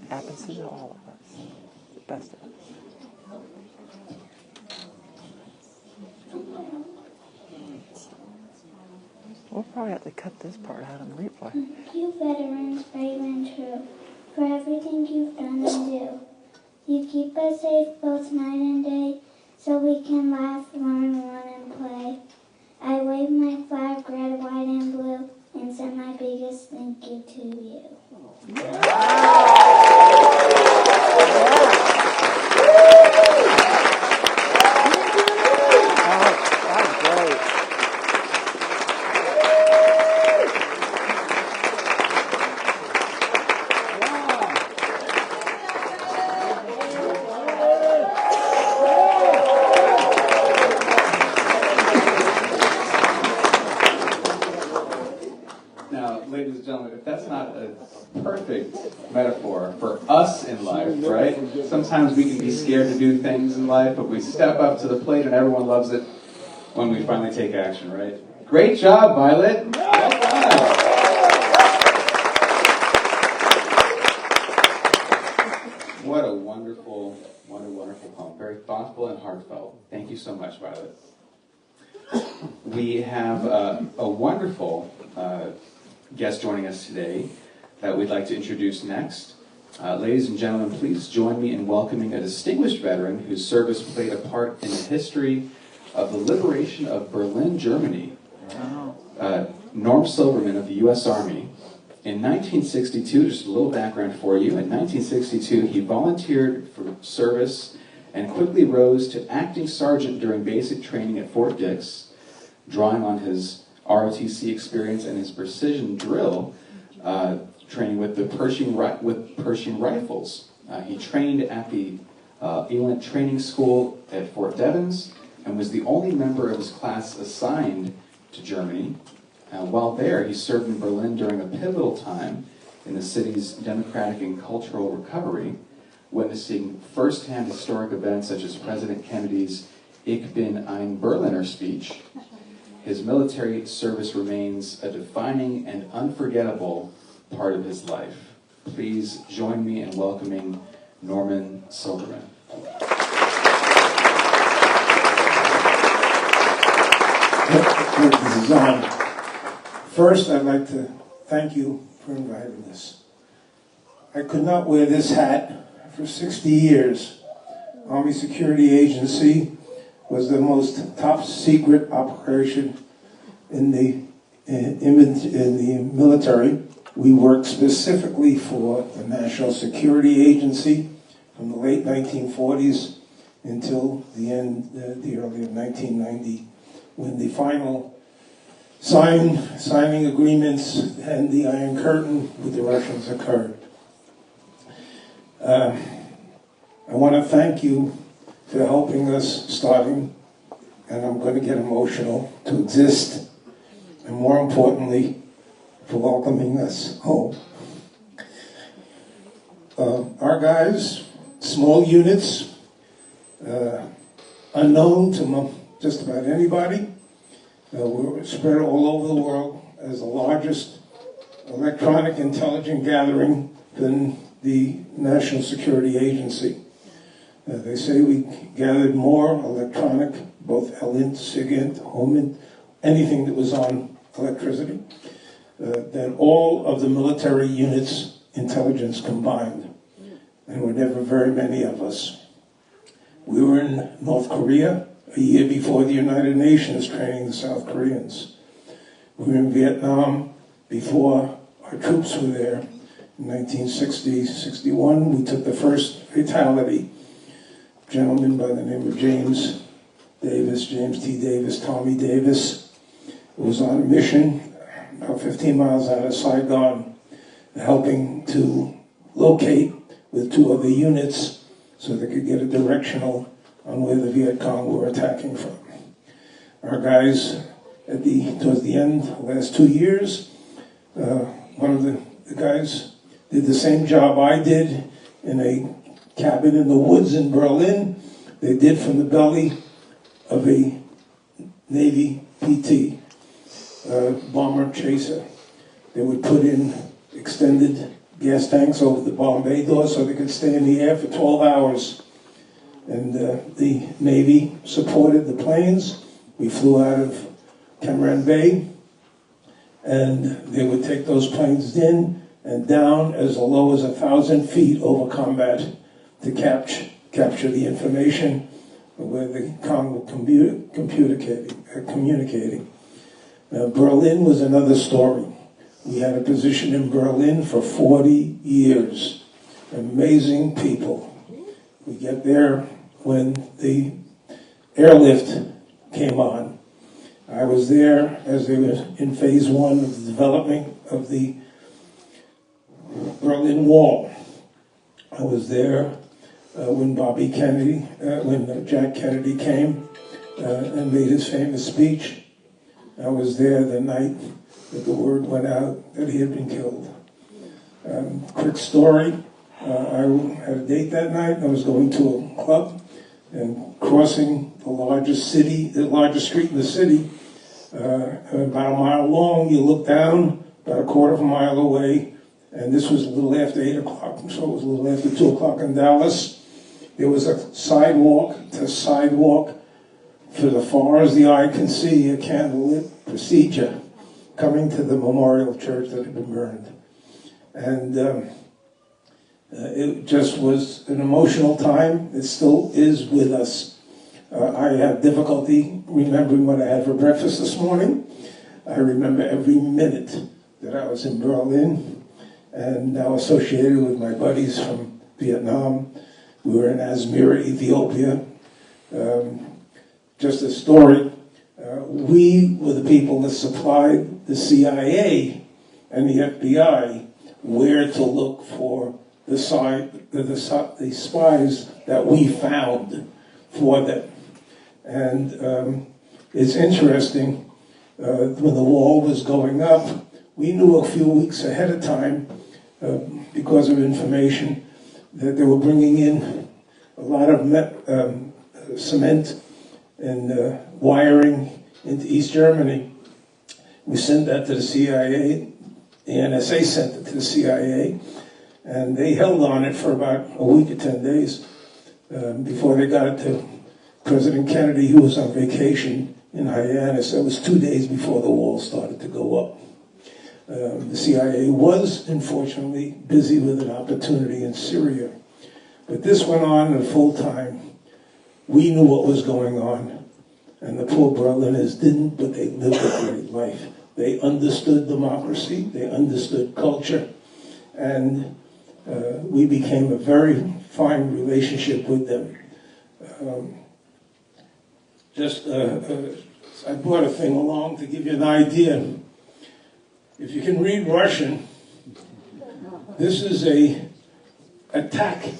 It happens to all of us. The best of us. We'll probably have to cut this part out on the replay. Thank you, veterans, brave and true, for everything you've done and do. You keep us safe both night and day, so we can laugh, learn, run, and play. I wave my flag, red, white, and blue, and send my biggest thank you to you. Ladies and gentlemen, if that's not a perfect metaphor for us in life, right? Sometimes we can be scared to do things in life, but we step up to the plate and everyone loves it when we finally take action, right? Great job, Violet. Well done. What a wonderful poem. Very thoughtful and heartfelt. Thank you so much, Violet. We have a wonderful guest joining us today that we'd like to introduce next. Ladies and gentlemen, please join me in welcoming a distinguished veteran whose service played a part in the history of the liberation of Berlin, Germany. Norm Silverman of the U.S. Army. In 1962, just a little background for you, in 1962 he volunteered for service and quickly rose to acting sergeant during basic training at Fort Dix, drawing on his ROTC experience and his precision drill training with the Pershing rifles. He trained at the Elent Training School at Fort Devens and was the only member of his class assigned to Germany. While there, he served in Berlin during a pivotal time in the city's democratic and cultural recovery, witnessing first-hand historic events such as President Kennedy's Ich bin ein Berliner speech. His military service remains a defining and unforgettable part of his life. Please join me in welcoming Norman Silverman. This is on. First, I'd like to thank you for inviting us. I could not wear this hat for 60 years. Army Security Agency was the most top secret operation in the military. We worked specifically for the National Security Agency from the late 1940s until the early of 1990, when the final signing agreements and the Iron Curtain with the Russians occurred. I want to thank you for helping us starting, and I'm going to get emotional, to exist, and more importantly, for welcoming us home. Our guys, small units, unknown to just about anybody. We're spread all over the world as the largest electronic intelligence gathering than the National Security Agency. They say we gathered more electronic, both LINT, SIGINT, HOMINT, anything that was on electricity, than all of the military units' intelligence combined. And were never very many of us. We were in North Korea a year before the United Nations training the South Koreans. We were in Vietnam before our troops were there. In 1960-61, we took the first fatality. A gentleman by the name of James T. Davis, Tommy Davis, was on a mission about 15 miles out of Saigon, helping to locate with two other units so they could get a directional on where the Viet Cong were attacking from. Our guys, towards the end, the last 2 years, one of the guys did the same job I did in a cabin in the woods in Berlin. They did from the belly of a Navy PT, bomber chaser. They would put in extended gas tanks over the bomb bay door so they could stay in the air for 12 hours. And the Navy supported the planes. We flew out of Cam Ranh Bay, and they would take those planes in and down as low as 1,000 feet over combat to capture the information where the Cong were communicating. Berlin was another story. We had a position in Berlin for 40 years. Amazing people. We get there when the airlift came on. I was there as they were in phase one of the development of the Berlin Wall. I was there when Jack Kennedy came and made his famous speech. I was there the night that the word went out that he had been killed. Quick story. I had a date that night. I was going to a club and crossing the largest street in the city. about a mile long. You look down, about a quarter of a mile away, and this was a little after 8 o'clock, so it was a little after 2 o'clock in Dallas. There was a sidewalk to sidewalk for as far as the eye can see, a candlelit procedure coming to the memorial church that had been burned. And it just was an emotional time. It still is with us. I have difficulty remembering what I had for breakfast this morning. I remember every minute that I was in Berlin and now associated with my buddies from Vietnam. We were in Asmira, Ethiopia. Just a story. We were the people that supplied the CIA and the FBI where to look for the spies that we found for them. And it's interesting, when the wall was going up, we knew a few weeks ahead of time, because of information, that they were bringing in a lot of cement and wiring into East Germany. We sent that to the CIA. The NSA sent it to the CIA, and they held on it for about a week or 10 days before they got it to President Kennedy, who was on vacation in Hyannis. It was 2 days before the wall started to go up. The CIA was, unfortunately, busy with an opportunity in Syria. But this went on in full time. We knew what was going on, and the poor Berliners didn't, but they lived a great life. They understood democracy, they understood culture, and we became a very fine relationship with them. I brought a thing along to give you an idea. If you can read Russian, this is a attack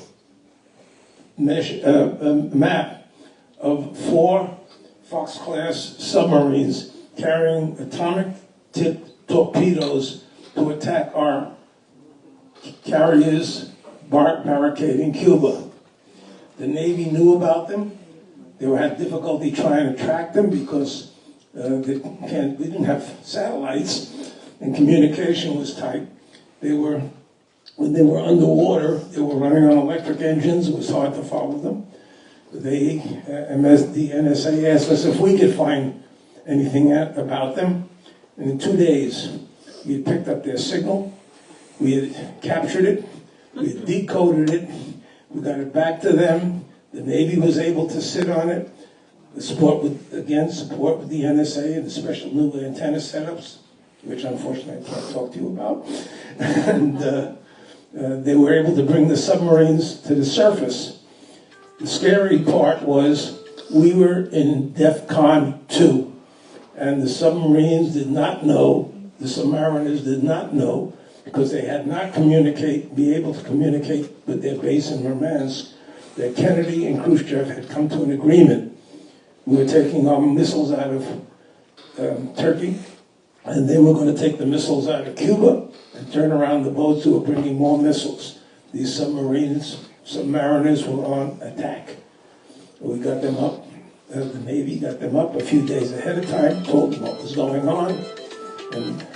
map of 4 Fox-class submarines carrying atomic-tipped torpedoes to attack our carriers barricading Cuba. The Navy knew about them. They had difficulty trying to track them because we didn't have satellites and communication was tight. When they were underwater, they were running on electric engines. It was hard to follow them. The NSA asked us if we could find anything about them. And in 2 days, we had picked up their signal. We had captured it. We had decoded it. We got it back to them. The Navy was able to sit on it. Support with the NSA and the special new antenna setups, which unfortunately I can't talk to you about. And they were able to bring the submarines to the surface. The scary part was we were in DEFCON 2, and the submarines did not know, the submariners did not know, because they had not be able to communicate with their base in Murmansk, that Kennedy and Khrushchev had come to an agreement. We were taking our missiles out of Turkey, and they were going to take the missiles out of Cuba and turn around the boats who were bringing more missiles. These submariners were on attack. We got them up, the Navy got them up a few days ahead of time, told them what was going on. And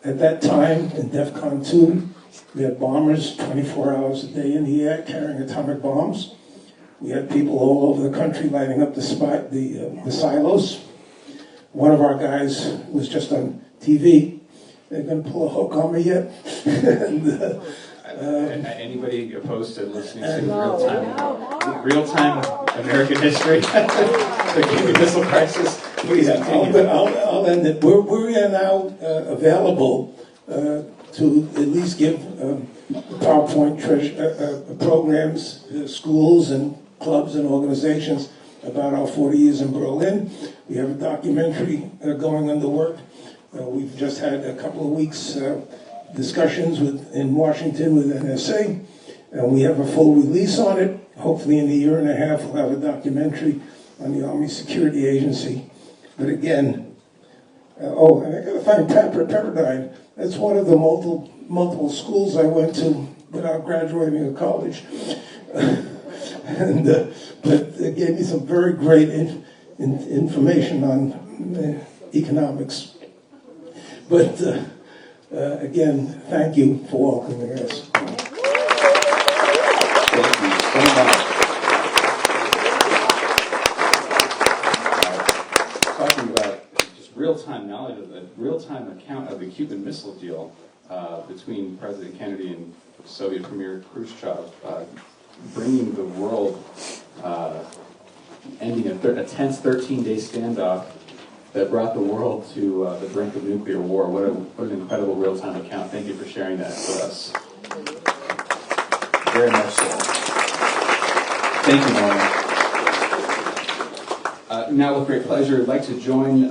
at that time, in DEFCON 2, we had bombers 24 hours a day in the air carrying atomic bombs. We had people all over the country lighting up the silos. One of our guys was just on TV. They're going to pull a hook on me yet. Anybody opposed to listening to real-time American history? The Cuban Missile Crisis? Please continue. I'll end it. We're now available to at least give PowerPoint programs to schools and clubs and organizations about our 40 years in Berlin. We have a documentary going under work. We've just had a couple of weeks discussions in Washington with NSA, and we have a full release on it. Hopefully in a year and a half we'll have a documentary on the Army Security Agency. But again, and I got to thank Pepperdine. That's one of the multiple schools I went to without graduating of college. But it gave me some very great information on economics. But again, thank you for welcoming us. Thank you so much. Talking about just real-time knowledge of the real-time account of the Cuban Missile Deal between President Kennedy and Soviet Premier Khrushchev, bringing the world, ending a tense 13-day standoff that brought the world to the brink of nuclear war. What an incredible real-time account. Thank you for sharing that with us. Very much so. Thank you, Norma. Now, with great pleasure, I'd like to join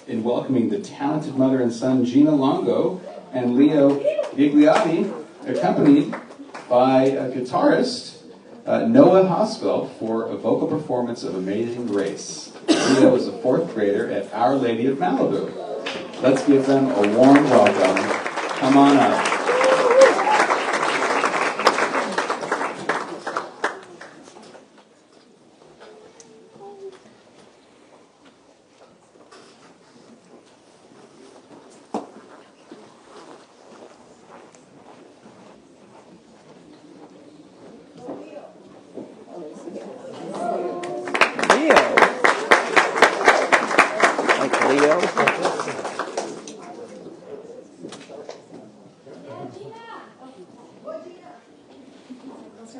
in welcoming the talented mother and son, Gina Longo and Leo Gigliotti, accompanied by a guitarist, Noah Hospital, for a vocal performance of Amazing Grace. Leo is a 4th grader at Our Lady of Malibu. Let's give them a warm welcome. Come on up.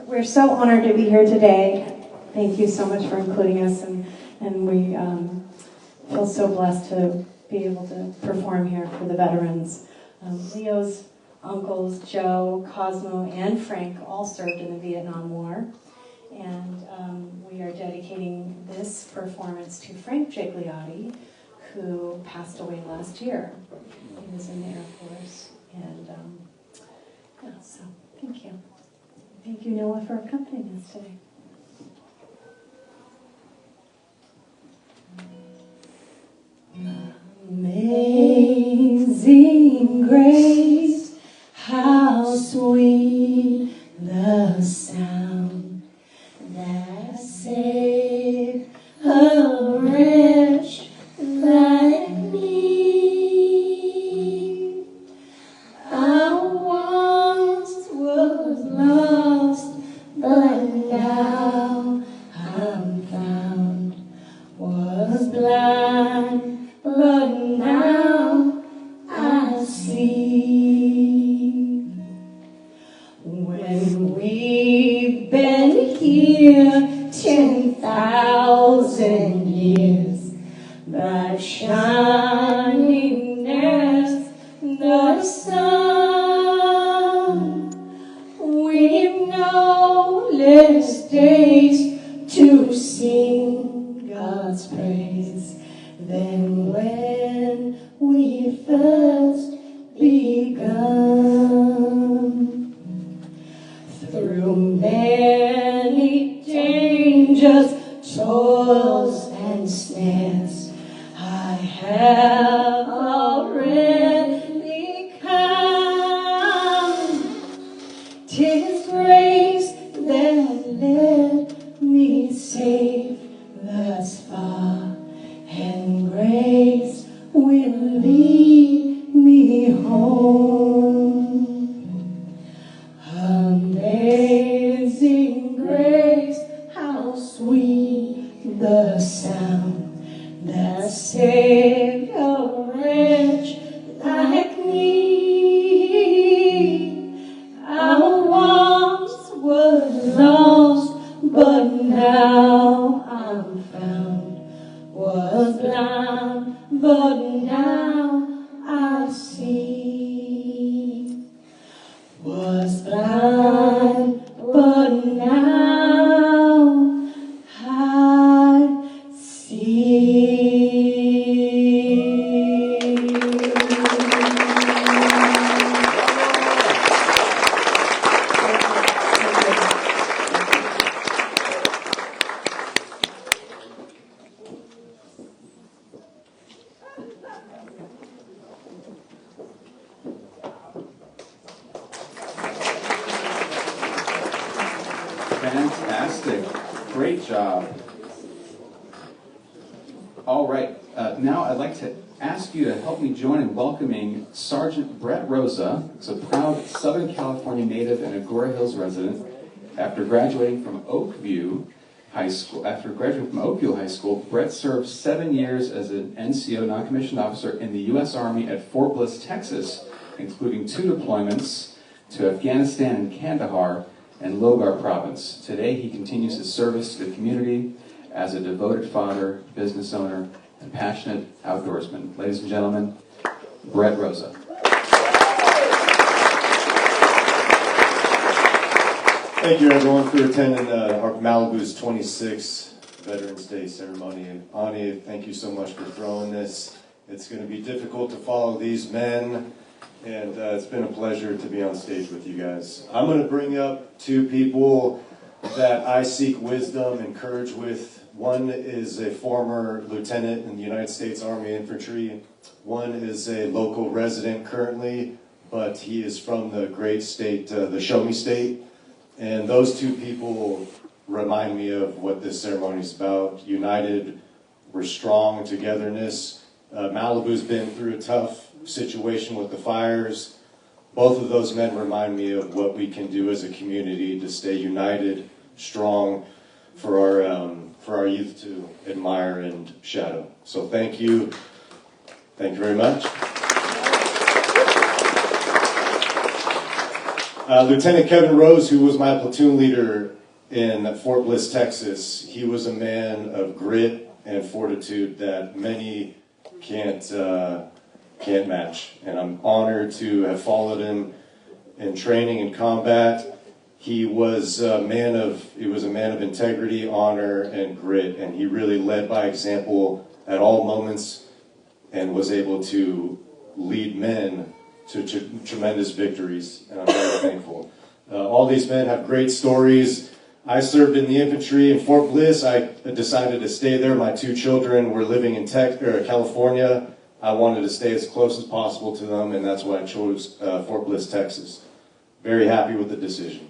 We're so honored to be here today. Thank you so much for including us, and we feel so blessed to be able to perform here for the veterans. Leo's uncles, Joe, Cosmo, and Frank, all served in the Vietnam War, and we are dedicating this performance to Frank Gigliotti, who passed away last year. He was in the Air Force, and yeah, so thank you. Thank you, Noah, for accompanying us today. Amazing grace, how sweet the sound that saved a wretch like me. I once was lost, but now I'm found. Was blind, but now I see. When we've been here 10,000 years, but shining as the sun, we've no less days to sing God's praise than when we first begun. Through many dangers, toils, and snares, I have already come. 'Tis grace that led me safe thus far, and grace will lead me home. Amazing grace, how sweet the sound that saved a wretch like me. I once was lost, but now I'm found. Was blind, but now I see. Was blind, but now I see. Fantastic. Great job. All right. now I'd like to ask you to help me join in welcoming Sergeant Brett Rosa, who's a proud Southern California native and Agoura Hills resident. After graduating from Oakview High School, Brett served 7 years as an NCO, non-commissioned officer, in the U.S. Army at Fort Bliss, Texas, including 2 deployments to Afghanistan and Kandahar and Logar Province. Today, he continues his service to the community as a devoted father, business owner, and passionate outdoorsman. Ladies and gentlemen, Brett Rosa. Thank you, everyone, for attending our Malibu's 26th Veterans Day ceremony. And Ani, thank you so much for throwing this. It's going to be difficult to follow these men, and it's been a pleasure to be on stage with you guys. I'm going to bring up 2 people that I seek wisdom and courage with. One is a former lieutenant in the United States Army Infantry. One is a local resident currently, but he is from the great state, the Show Me State. And those 2 people remind me of what this ceremony is about. United, we're strong, togetherness. Malibu's been through a tough situation with the fires. Both of those men remind me of what we can do as a community to stay united, strong, for our youth to admire and shadow. So thank you. Thank you very much. Lieutenant Kevin Rose, who was my platoon leader in Fort Bliss, Texas, he was a man of grit and fortitude that many can't match. And I'm honored to have followed him in training and combat. He was a man of integrity, honor, and grit, and he really led by example at all moments and was able to lead men to tremendous victories, and I'm very thankful. All these men have great stories. I served in the infantry in Fort Bliss. I decided to stay there. My 2 children were living in California. I wanted to stay as close as possible to them, and that's why I chose Fort Bliss, Texas. Very happy with the decision.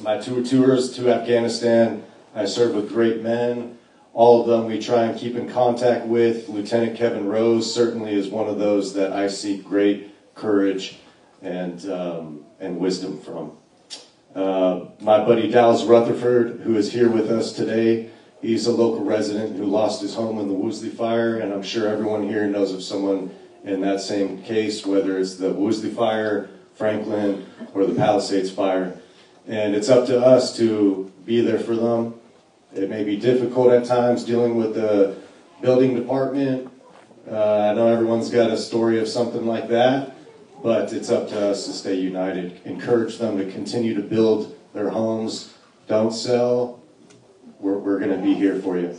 My 2 tours to Afghanistan, I served with great men. All of them we try and keep in contact with. Lieutenant Kevin Rose certainly is one of those that I seek great courage and wisdom from. My buddy Dallas Rutherford, who is here with us today, he's a local resident who lost his home in the Woolsey fire, and I'm sure everyone here knows of someone in that same case, whether it's the Woolsey fire, Franklin, or the Palisades fire. And it's up to us to be there for them. It may be difficult at times dealing with the building department. I know everyone's got a story of something like that, but it's up to us to stay united. Encourage them to continue to build their homes. Don't sell. We're going to be here for you.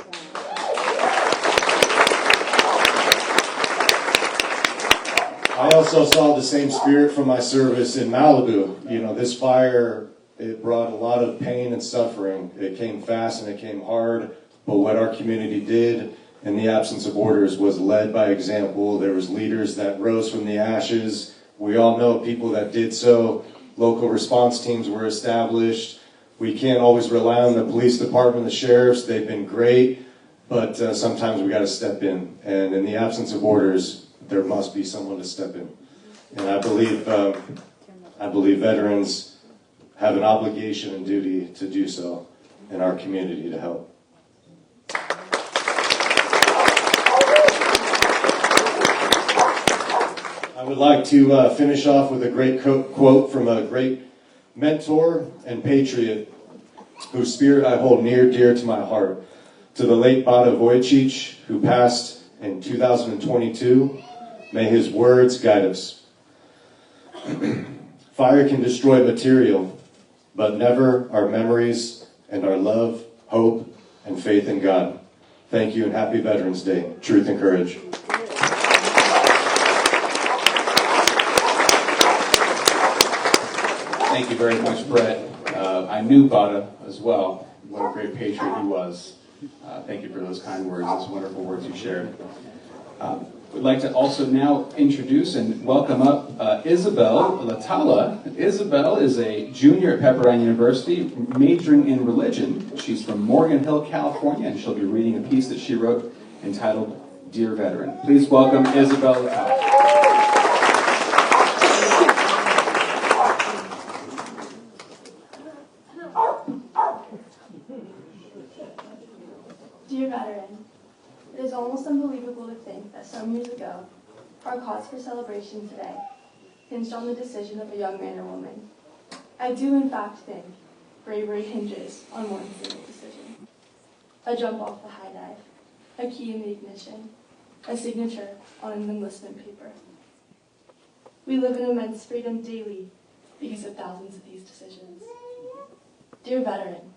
I also saw the same spirit from my service in Malibu. You know, this fire, it brought a lot of pain and suffering. It came fast and it came hard, but what our community did in the absence of orders was led by example. There was leaders that rose from the ashes. We all know people that did so. Local response teams were established. We can't always rely on the police department, the sheriffs. They've been great, but sometimes we got to step in. And in the absence of orders, there must be someone to step in. And I believe veterans have an obligation and duty to do so in our community to help. I would like to finish off with a great quote from a great mentor and patriot whose spirit I hold near dear to my heart. To the late Bata Vojicic, who passed in 2022, may his words guide us. Fire can destroy material, but never our memories and our love, hope, and faith in God. Thank you and happy Veterans Day. Truth and courage. Thank you very much, Brett. I knew Bata as well. What a great patriot he was. Thank you for those kind words, those wonderful words you shared. We'd like to also now introduce and welcome up Isabel Latala. Isabel is a junior at Pepperdine University, majoring in religion. She's from Morgan Hill, California, and she'll be reading a piece that she wrote entitled Dear Veteran. Please welcome Isabel LaCoste. Dear Veteran, it is almost unbelievable to think that some years ago, our cause for celebration today hinged on the decision of a young man or woman. I do in fact think bravery hinges on one single decision. A jump off the high dive, a key in the ignition, a signature on an enlistment paper. We live in immense freedom daily because of thousands of these decisions. Dear Veteran,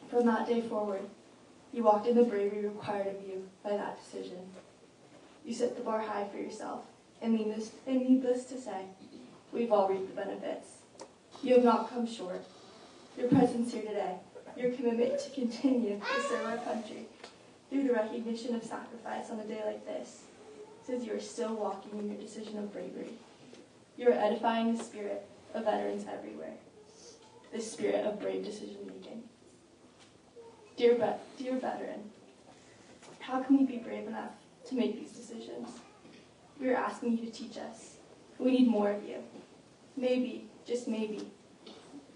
from that day forward, you walked in the bravery required of you by that decision. You set the bar high for yourself, and needless to say, we've all reaped the benefits. You have not come short. Your presence here today, your commitment to continue to serve our country through the recognition of sacrifice on a day like this, says you are still walking in your decision of bravery. You are edifying the spirit of veterans everywhere, the spirit of brave decision-making. Dear Veteran, how can we be brave enough to make these decisions? We are asking you to teach us. We need more of you. Maybe, just maybe,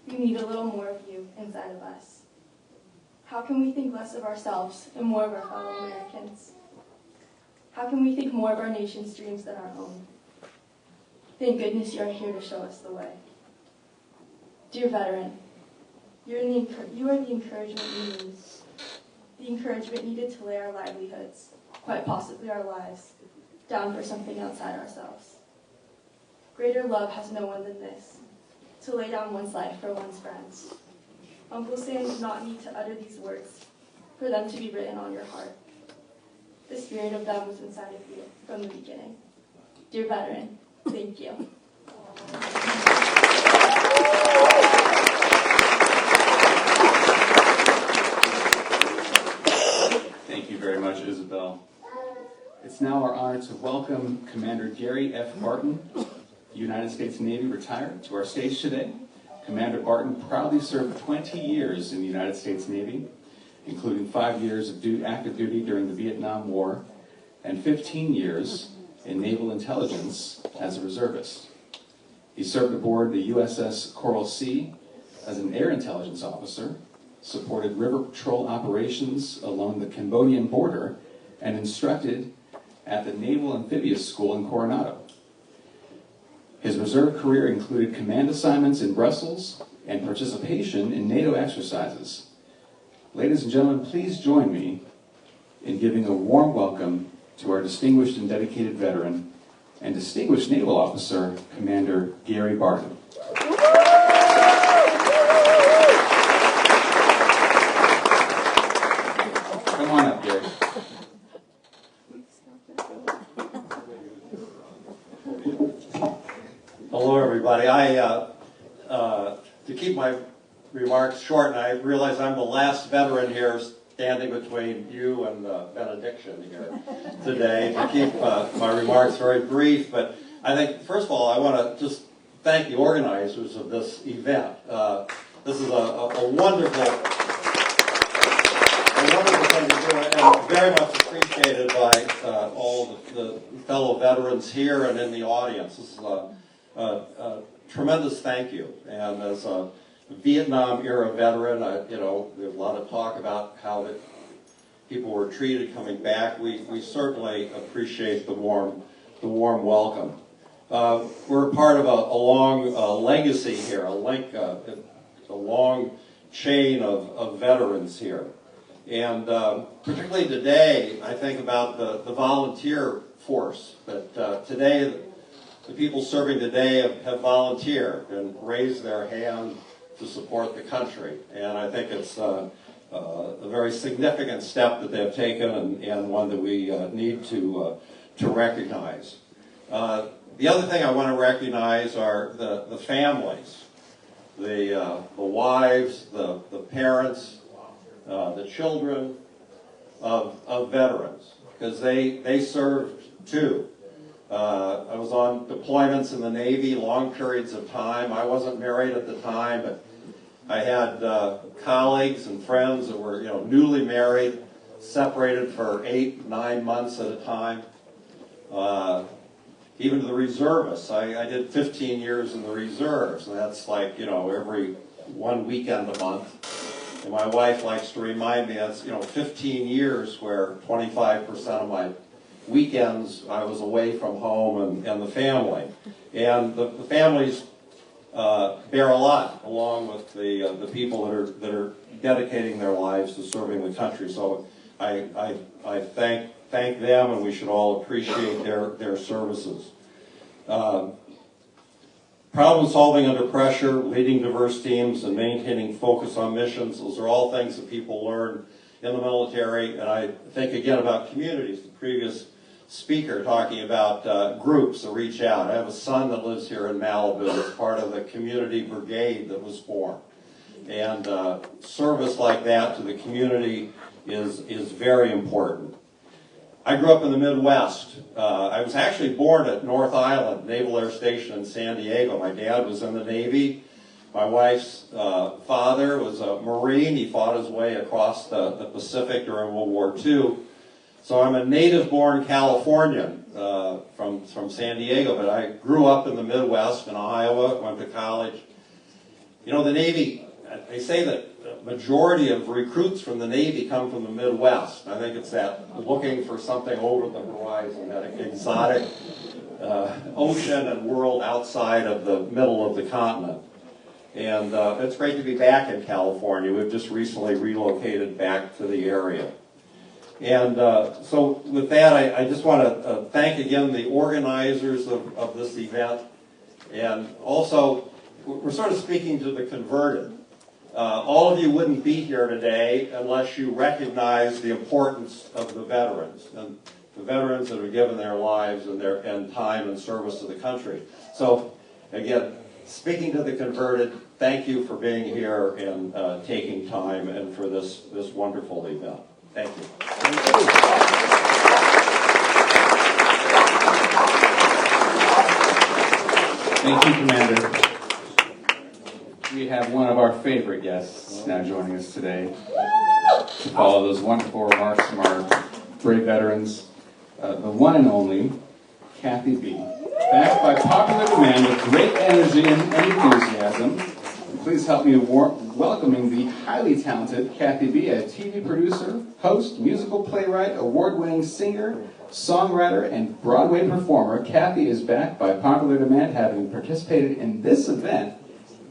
we need a little more of you inside of us. How can we think less of ourselves and more of our fellow Americans? How can we think more of our nation's dreams than our own? Thank goodness you are here to show us the way. Dear Veteran, you are the encouragement we need. The encouragement needed to lay our livelihoods, quite possibly our lives, down for something outside ourselves. Greater love has no one than this, to lay down one's life for one's friends. Uncle Sam did not need to utter these words for them to be written on your heart. The spirit of them was inside of you from the beginning. Dear Veteran, thank you. Thank you very much, Isabel. It's now our honor to welcome Commander Gary F. Barton, United States Navy retired, to our stage today. Commander Barton proudly served 20 years in the United States Navy, including 5 years of active duty during the Vietnam War and 15 years in naval intelligence as a reservist. He served aboard the USS Coral Sea as an air intelligence officer, supported river patrol operations along the Cambodian border, and instructed at the Naval Amphibious School in Coronado. His reserve career included command assignments in Brussels and participation in NATO exercises. Ladies and gentlemen, please join me in giving a warm welcome to our distinguished and dedicated veteran and distinguished naval officer, Commander Gary Barton. Come on up, Gary. Hello, everybody. To keep my remarks short, and I realize I'm the last veteran here standing between you and benediction here today, to keep my remarks very brief. But I think, first of all, I want to just thank the organizers of this event. This is a wonderful thing to do, and very much appreciated by all the fellow veterans here and in the audience. This is a tremendous thank you. And as a Vietnam-era veteran, we have a lot of talk about how people were treated coming back. We certainly appreciate the warm welcome. We're part of a long legacy here, a long chain of veterans here. And particularly today, I think about the volunteer force that today, the people serving today have volunteered and raised their hand to support the country. And I think it's a very significant step that they've taken, and one that we need to recognize. The other thing I want to recognize are the families, the wives, the parents, the children of veterans, because they served too. I was on deployments in the Navy long periods of time. I wasn't married at the time, but I had colleagues and friends that were newly married separated for 8, 9 months at a time. Even to the reservists. I did 15 years in the reserves, and that's like, every one weekend a month. And my wife likes to remind me that's, 15 years where 25% of my weekends I was away from home and the family. And the families bear a lot, along with the people that are dedicating their lives to serving the country. So I thank them, and we should all appreciate their services. Problem solving under pressure, leading diverse teams, and maintaining focus on missions, those are all things that people learn in the military. And I think again about communities. The previous speaker talking about groups that reach out. I have a son that lives here in Malibu as part of the community brigade that was formed. And service like that to the community is very important. I grew up in the Midwest. I was actually born at North Island, Naval Air Station in San Diego. My dad was in the Navy. My wife's father was a Marine. He fought his way across the Pacific during World War II. So I'm a native-born Californian from San Diego, but I grew up in the Midwest in Iowa, went to college. The Navy, they say that the majority of recruits from the Navy come from the Midwest. I think it's that looking for something over the horizon, that exotic ocean and world outside of the middle of the continent. And it's great to be back in California. We've just recently relocated back to the area. And so with that, I just want to thank again the organizers of this event. And also, we're sort of speaking to the converted. All of you wouldn't be here today unless you recognize the importance of the veterans, and the veterans that have given their lives and time and service to the country. So again, speaking to the converted, thank you for being here and taking time and for this wonderful event. Thank you. Thank you, Commander. We have one of our favorite guests now joining us today to follow those wonderful remarks from our brave veterans. The one and only Kathy B. Backed by popular demand with great energy and enthusiasm. Please help me welcoming the highly talented Kathy B., a TV producer, host, musical playwright, award-winning singer, songwriter, and Broadway performer. Kathy is backed by popular demand, having participated in this event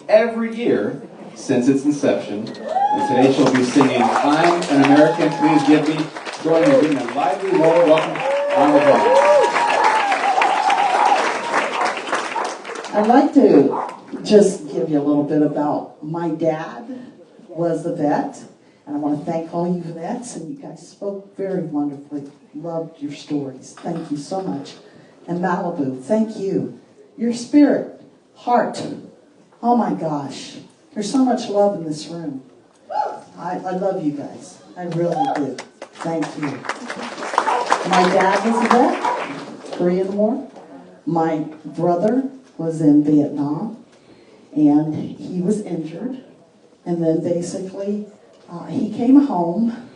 every year since its inception. And today she'll be singing I'm an American. Please give me, join me in a lively, warm welcome. Round of applause. I'd like to just give you a little bit about my dad was a vet, and I want to thank all you vets, and you guys spoke very wonderfully. Loved your stories. Thank you so much. And Malibu, thank you. Your spirit, heart, oh my gosh. There's so much love in this room. I love you guys. I really do. Thank you. My dad was a vet, Korean War. My brother was in Vietnam, and he was injured. And then basically, he came home.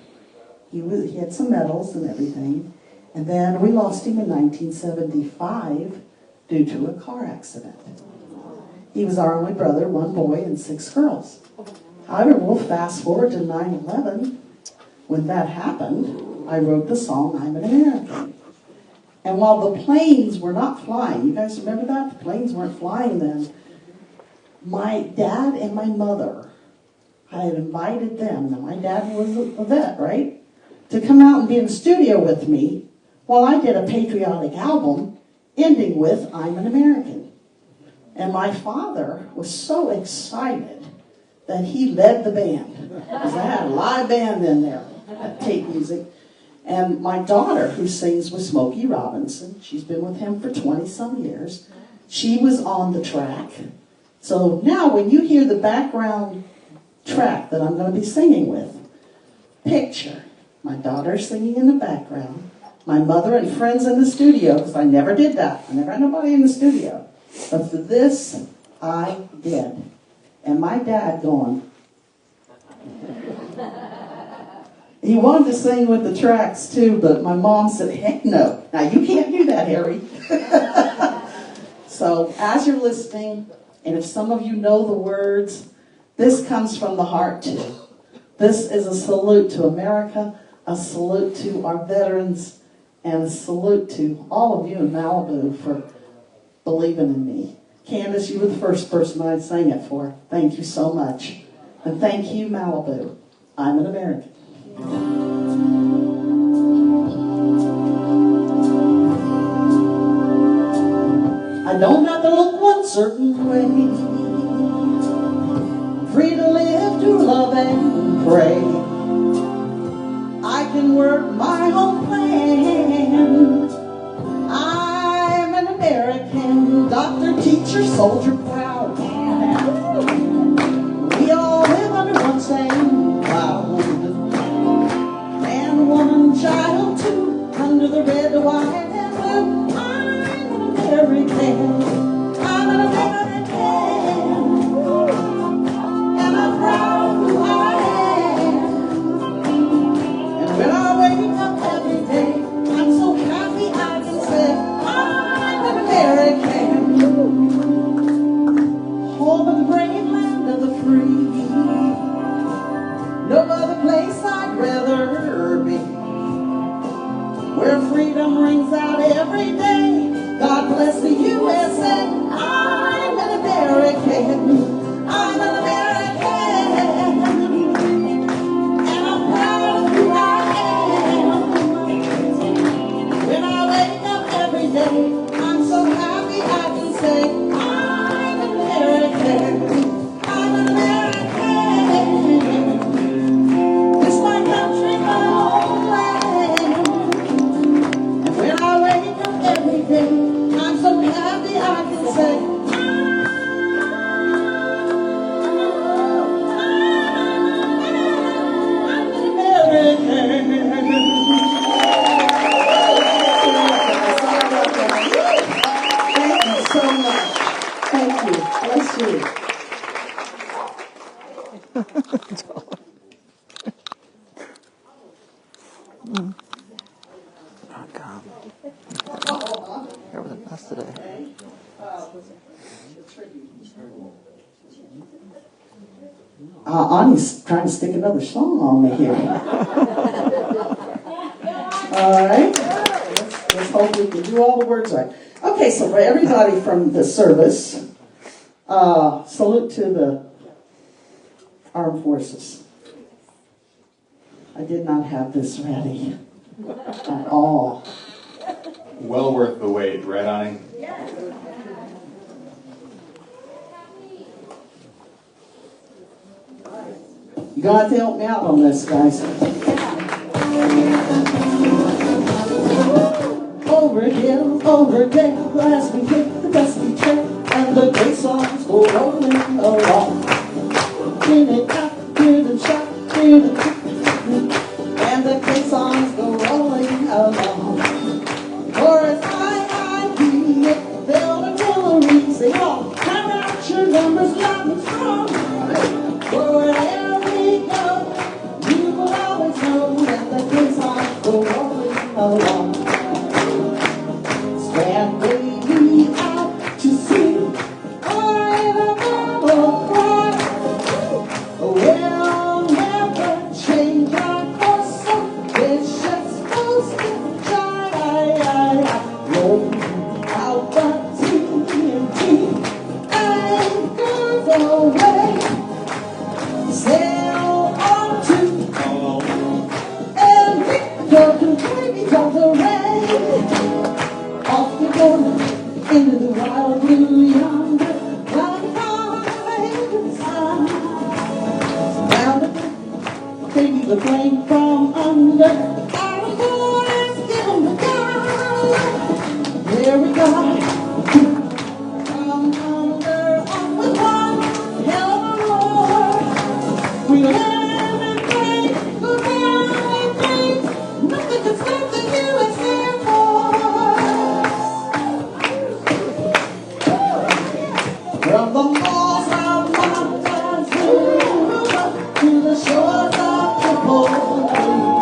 He had some medals and everything. And then we lost him in 1975 due to a car accident. He was our only brother, 1 boy and 6 girls. However, we'll fast forward to 9/11. When that happened, I wrote the song, I'm an American. And while the planes were not flying, you guys remember that? The planes weren't flying then. My dad and my mother, I had invited them, now my dad was a vet, right? To come out and be in the studio with me while I did a patriotic album ending with I'm an American. And my father was so excited that he led the band. Because I had a live band in there, tape music. And my daughter, who sings with Smokey Robinson, she's been with him for 20-some years, she was on the track. So now when you hear the background track that I'm going to be singing with, picture my daughter singing in the background, my mother and friends in the studio, because I never did that. I never had nobody in the studio. But for this, I did. And my dad going, He wanted to sing with the tracks too, but my mom said, heck no. Now you can't do that, Harry. So as you're listening, and if some of you know the words, this comes from the heart too. This is a salute to America, a salute to our veterans, and a salute to all of you in Malibu for believing in me. Candace, you were the first person I sang it for. Thank you so much. And thank you, Malibu. I'm an American. I don't have to look one certain way. I'm free to live, to love, and pray. I can work my own plan. I'm an American, doctor, teacher, soldier, proud man. We all live under one same cloud. Man, woman, child, too, under the red, white, and blue. I'm an American. I'm an American. And I'm proud of who I am. And when I wake up every day, I'm so happy I can say I'm an American. Home of the brave, land of the free. No other place I'd rather be. Where freedom rings out every day. God bless the USA. I'm an American. I'm an American. And I'm proud of who I am. When I wake up every day, I'm so happy I can say I'm an American. I'm an American. It's my country, my homeland. And when I wake up every day, I'm so happy I can say I'm an American. Thank you so much. Thank you. Bless you. Oh, God. That was a mess today. Ani's trying to stick another song on me here. All right. Let's hope we can do all the words right. Okay, so for everybody from the service, salute to the armed forces. I did not have this ready at all. Well worth the wait, right, Ani? You got to help me out on this, guys. Over again, as we hit the dusty track, and the great songs go rolling along. In it out, in the shot, in the and the great songs go rolling along. For as I beat it, build artillery, say, oh, come out your numbers loud and strong. For wherever we go, you will always know that the great songs go rolling along. Stand baby out to sea, I'm a battle cry. We'll never change our course, so it's just supposed to shine. Roll out the TNT and goes away. Sail on to and pick the baby of the rain. Off we go into the wild blue yonder, flying high in the sun. Round the baby the flame from under. Our Lord has given the gun. Here we go. From under off with one hell of a roar. We land and break, go down and break. Nothing can stop the USA from the moss of mountains to the shores of the Malibu.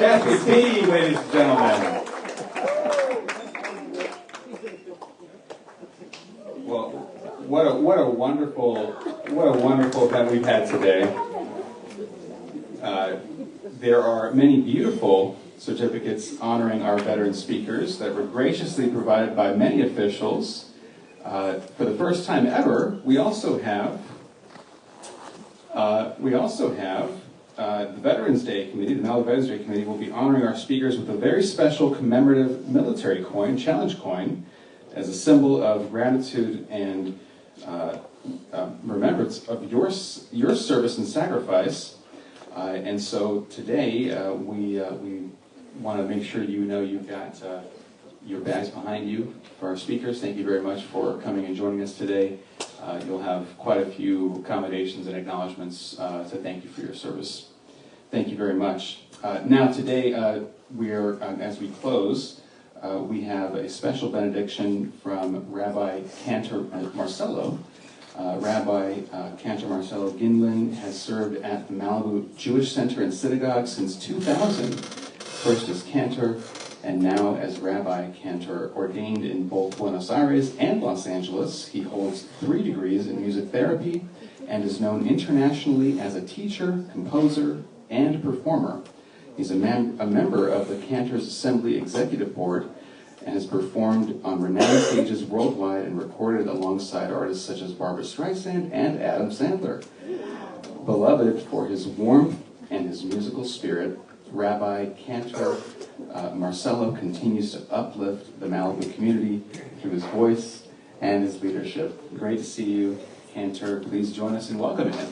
Jackie B, ladies and gentlemen. Well, what a wonderful event we've had today. There are many beautiful certificates honoring our veteran speakers that were graciously provided by many officials. For the first time ever, we also have the Veterans Day Committee, the Malibu Veterans Day Committee, will be honoring our speakers with a very special commemorative military coin, challenge coin, as a symbol of gratitude and remembrance of your service and sacrifice. And so today we want to make sure you know you've got your bags behind you for our speakers. Thank you very much for coming and joining us today. You'll have quite a few accommodations and acknowledgments to thank you for your service. Thank you very much. Now today as we close, we have a special benediction from Rabbi Cantor Marcello. Rabbi Cantor Marcello Gindlin has served at the Malibu Jewish Center and Synagogue since 2000, first as Cantor and now as Rabbi Cantor, ordained in both Buenos Aires and Los Angeles. He holds 3 degrees in music therapy and is known internationally as a teacher, composer, and performer. He's a member of the Cantor's Assembly Executive Board and has performed on renowned stages worldwide and recorded alongside artists such as Barbra Streisand and Adam Sandler. Beloved for his warmth and his musical spirit, Rabbi Cantor Marcello continues to uplift the Malibu community through his voice and his leadership. Great to see you, Cantor. Please join us in welcoming him.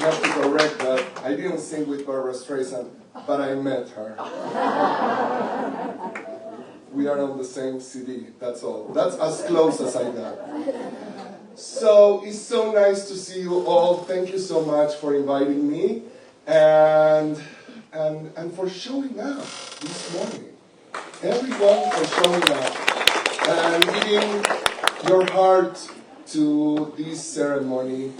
I have to correct that. I didn't sing with Barbra Streisand, but I met her. We are on the same CD, that's all. That's as close as I got. So it's so nice to see you all. Thank you so much for inviting me and for showing up this morning. Everyone for showing up and giving your heart to this ceremony.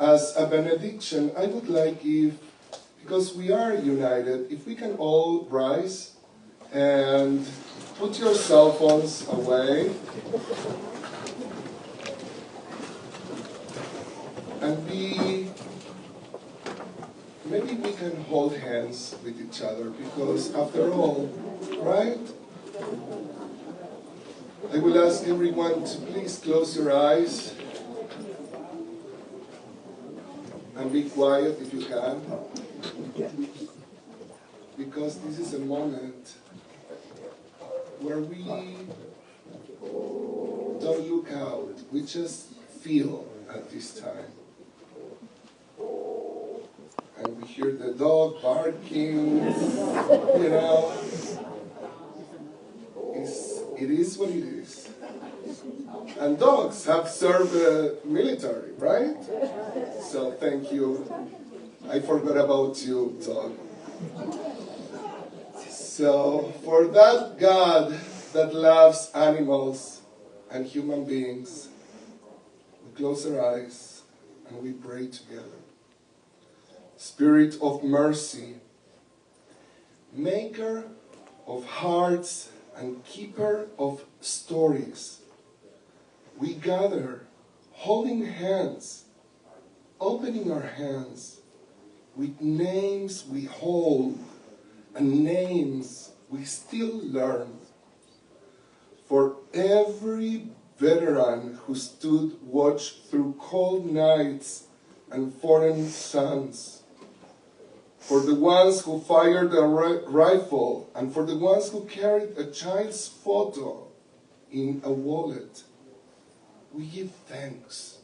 As a benediction, I would like because we are united, if we can all rise and put your cell phones away and maybe we can hold hands with each other, because after all, right? I will ask everyone to please close your eyes and be quiet if you can, because this is a moment where we don't look out, we just feel at this time. And we hear the dog barking, you know. It is what it is. And dogs have served the military, right? So thank you. I forgot about you, dog. So for that God that loves animals and human beings, we close our eyes and we pray together. Spirit of mercy, maker of hearts and keeper of stories, we gather, holding hands, opening our hands, with names we hold and names we still learn. For every veteran who stood watch through cold nights and foreign suns, for the ones who fired a rifle, and for the ones who carried a child's photo in a wallet, we give thanks.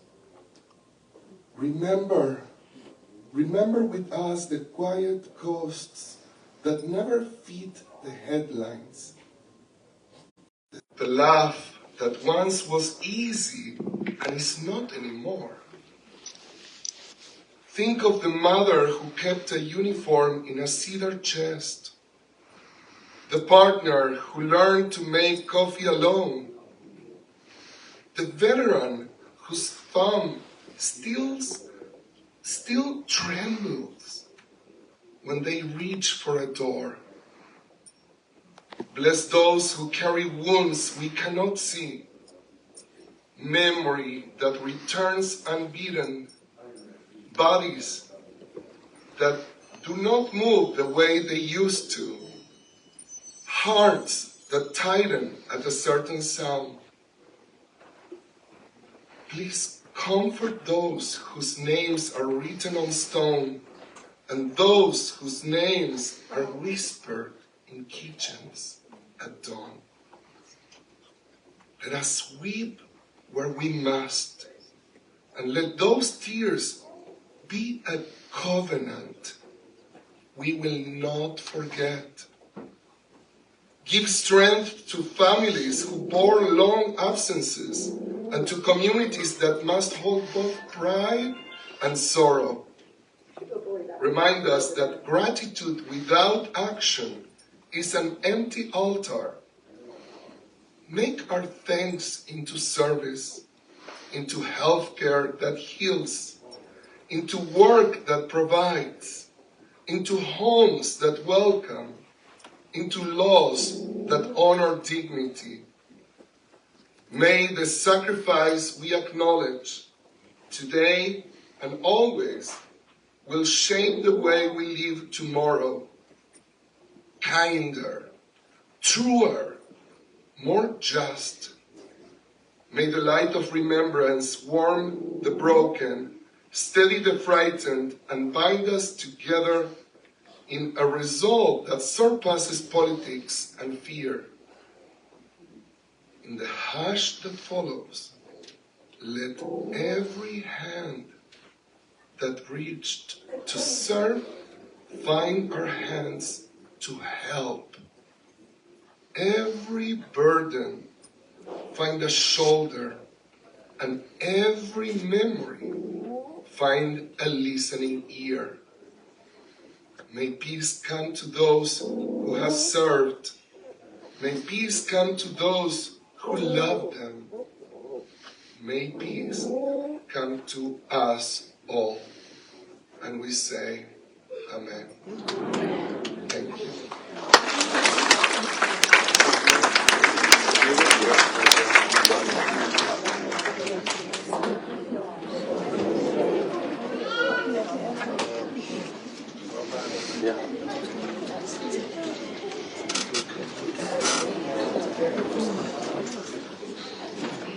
Remember with us the quiet coasts that never feed the headlines. The laugh that once was easy and is not anymore. Think of the mother who kept a uniform in a cedar chest. The partner who learned to make coffee alone. The veteran whose thumb still still trembles when they reach for a door. Bless those who carry wounds we cannot see, memory that returns unbeaten, bodies that do not move the way they used to, hearts that tighten at a certain sound. Please comfort those whose names are written on stone and those whose names are whispered in kitchens at dawn. Let us weep where we must, and let those tears be a covenant we will not forget. Give strength to families who bore long absences and to communities that must hold both pride and sorrow. Remind us that gratitude without action is an empty altar. Make our thanks into service, into healthcare that heals, into work that provides, into homes that welcome, into laws that honor dignity. May the sacrifice we acknowledge today and always will shape the way we live tomorrow. Kinder, truer, more just. May the light of remembrance warm the broken, steady the frightened, and bind us together in a resolve that surpasses politics and fear. In the hush that follows, let every hand that reached to serve find our hands to help. Every burden find a shoulder, and every memory find a listening ear. May peace come to those who have served. May peace come to those who love them. May peace come to us all. And we say, Amen. Thank you.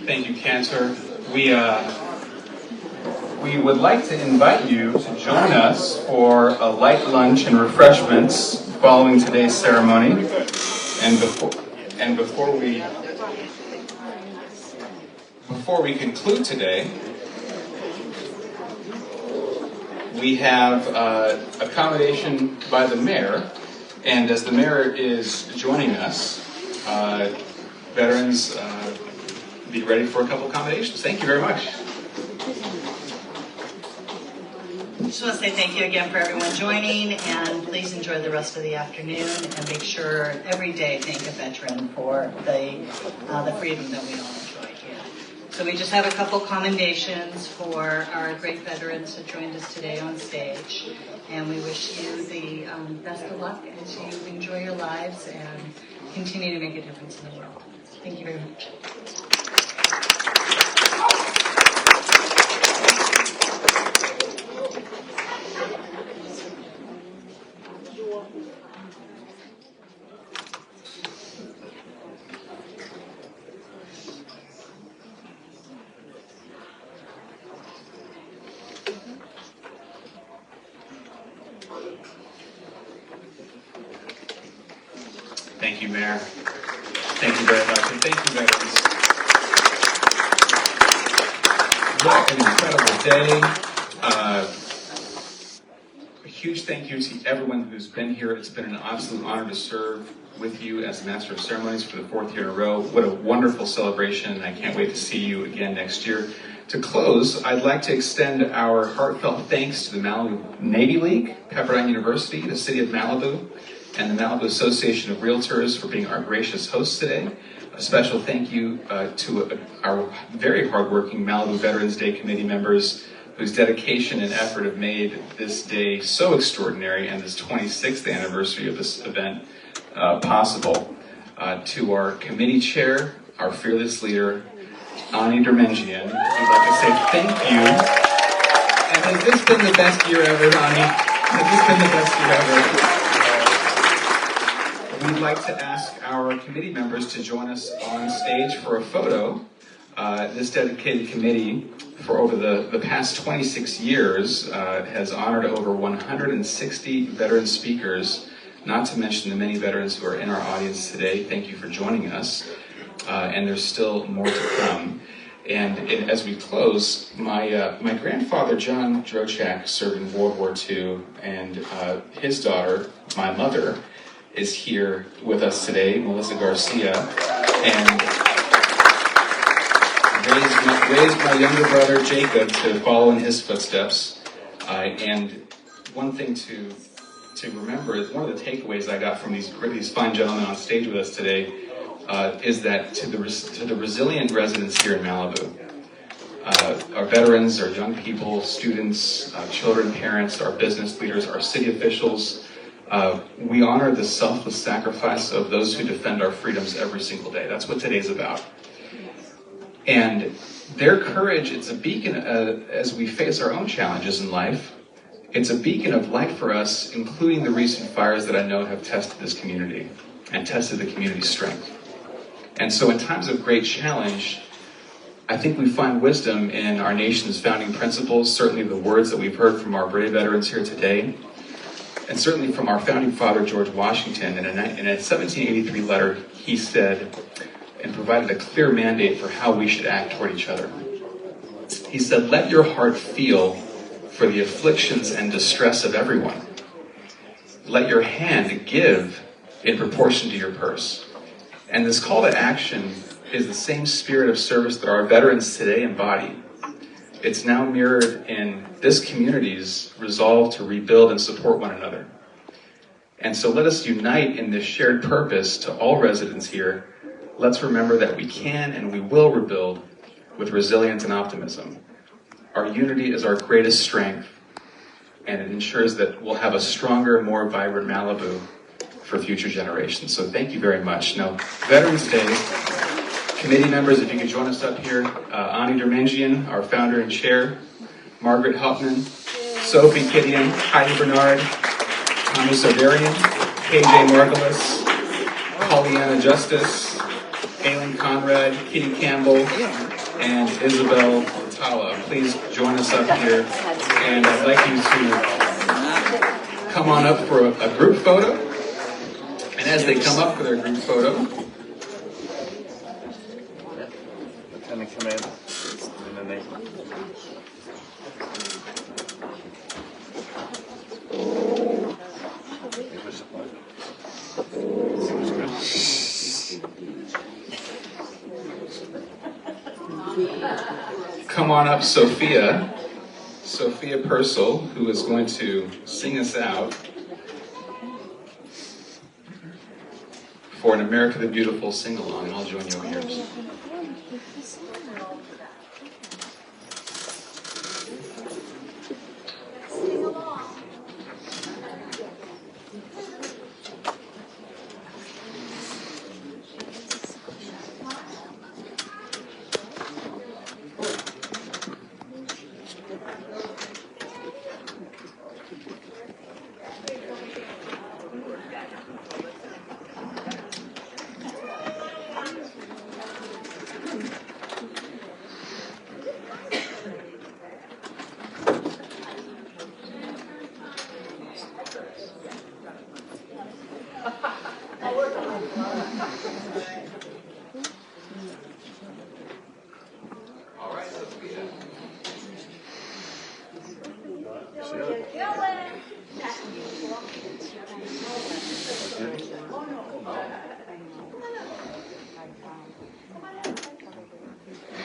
Thank you, Cantor. We would like to invite you to join us for a light lunch and refreshments following today's ceremony. And before we conclude today, we have accommodation by the mayor, and as the mayor is joining us, veterans, be ready for a couple accommodations. Thank you very much. I just want to say thank you again for everyone joining, and please enjoy the rest of the afternoon, and make sure every day thank a veteran for the freedom that we all enjoy here. So we just have a couple commendations for our great veterans who joined us today on stage, and we wish you the best of luck as you enjoy your lives and continue to make a difference in the world. Thank you very much. Thank you, Mayor. Thank you very much, and thank you, veterans. What an incredible day. A huge thank you to everyone who's been here. It's been an absolute honor to serve with you as the Master of Ceremonies for the 4th year in a row. What a wonderful celebration, and I can't wait to see you again next year. To close, I'd like to extend our heartfelt thanks to the Malibu Navy League, Pepperdine University, the City of Malibu, and the Malibu Association of Realtors for being our gracious hosts today. A special thank you to our very hardworking Malibu Veterans Day Committee members, whose dedication and effort have made this day so extraordinary and this 26th anniversary of this event possible. To our committee chair, our fearless leader, Ani Dermenjian, I'd like to say thank you. And has this been the best year ever, Ani? Has this been the best year ever? We'd like to ask our committee members to join us on stage for a photo. This dedicated committee, for over the past 26 years, has honored over 160 veteran speakers, not to mention the many veterans who are in our audience today. Thank you for joining us. And there's still more to come. And as we close, my grandfather, John Drochak, served in World War II, and his daughter, my mother, is here with us today, Melissa Garcia, and raised my younger brother, Jacob, to follow in his footsteps. And one thing to remember, one of the takeaways I got from these fine gentlemen on stage with us today is that to the resilient residents here in Malibu, our veterans, our young people, students, children, parents, our business leaders, our city officials, we honor the selfless sacrifice of those who defend our freedoms every single day. That's what today's about. And their courage, it's a beacon as we face our own challenges in life. It's a beacon of light for us, including the recent fires that I know have tested this community and tested the community's strength. And so in times of great challenge, I think we find wisdom in our nation's founding principles, certainly the words that we've heard from our brave veterans here today, and certainly from our founding father, George Washington. In a 1783 letter, he said, and provided a clear mandate for how we should act toward each other. He said, "Let your heart feel for the afflictions and distress of everyone. Let your hand give in proportion to your purse." And this call to action is the same spirit of service that our veterans today embody. It's now mirrored in this community's resolve to rebuild and support one another. And so let us unite in this shared purpose to all residents here. Let's remember that we can and we will rebuild with resilience and optimism. Our unity is our greatest strength, and it ensures that we'll have a stronger, more vibrant Malibu for future generations. So thank you very much. Now, Veterans Day, committee members, if you could join us up here, Ani Dermenjian, our founder and chair, Margaret Huffman, Sophie Kidian, Heidi Bernard, Tommy Sardarian, KJ Margulis, Pollyanna Justice, Aileen Conrad, Kitty Campbell, and Isabel Tala. Please join us up here, and I'd like you to come on up for a group photo. And as they come up for their group photo, come on up Sophia Purcell, who is going to sing us out for an America the Beautiful sing-along, and I'll join you over here.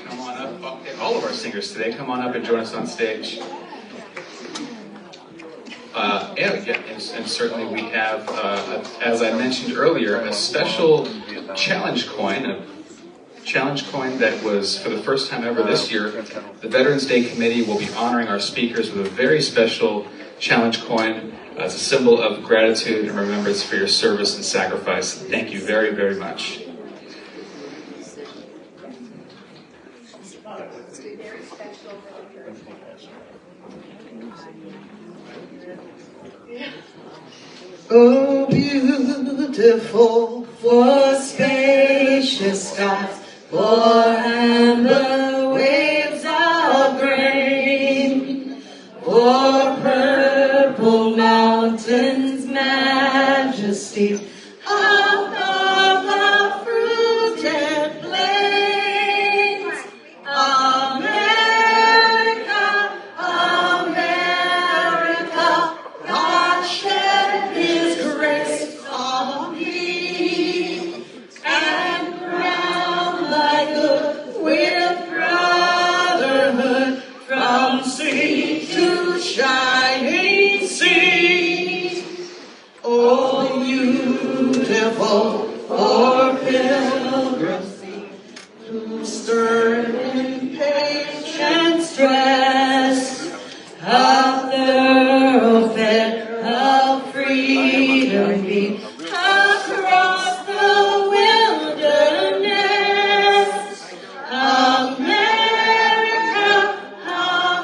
Come on up, all of our singers today, come on up and join us on stage. And certainly we have, as I mentioned earlier, a special challenge coin, a challenge coin that was for the first time ever this year. The Veterans Day Committee will be honoring our speakers with a very special challenge coin. It's a symbol of gratitude and remembrance for your service and sacrifice. Thank you very, very much. Oh, beautiful for spacious skies, for amber waves of grain, for purple mountains' majesties, above the fruited plains. America, America, God shed His grace on thee, and crown thy good with brotherhood from sea to shining sea. Oh, beautiful for pilgrims who stern in patience dress, a thoroughfare of freedom be across the wilderness. America,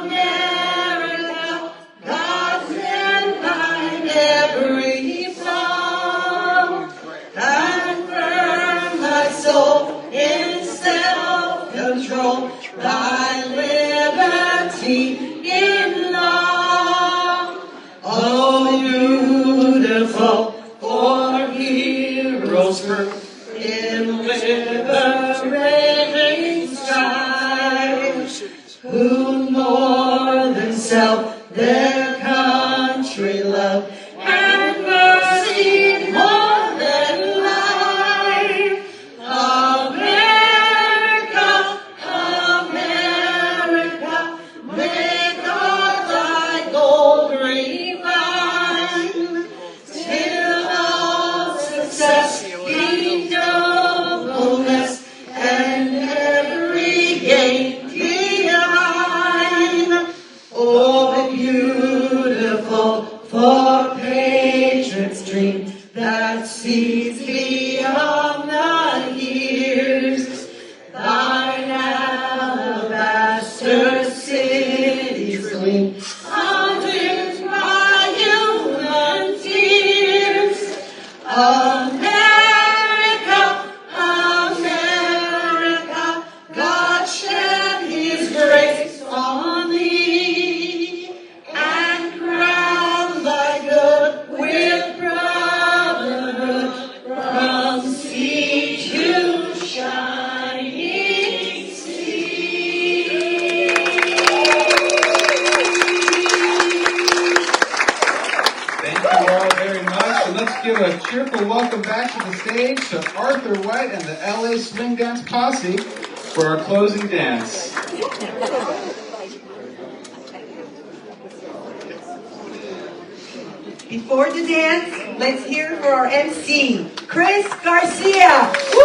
America, God send thine every song, and firm thy soul in self-control, thy liberty in law. Oh, beautiful for heroes birth in liberating strife, who more than self their country love, and mercy more than life. America, America, may God thy gold refine, till all success be nobleness, and every gain divine. Oh, beautiful for patriots' dream that sees beyond the years, thine alabaster cities gleam, undimmed by human tears. America, America, God shed His grace on thee, and crown thy good with brotherhood from sea to shining sea. Thank you all very much, and let's give a cheerful welcome back to the stage to Arthur White and the LA Swing Dance Posse for our closing dance. Before the dance, let's hear for our MC, Chris Garcia. Woo!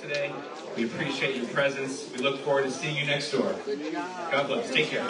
Today, we appreciate your presence. We look forward to seeing you next door. God bless. Take care.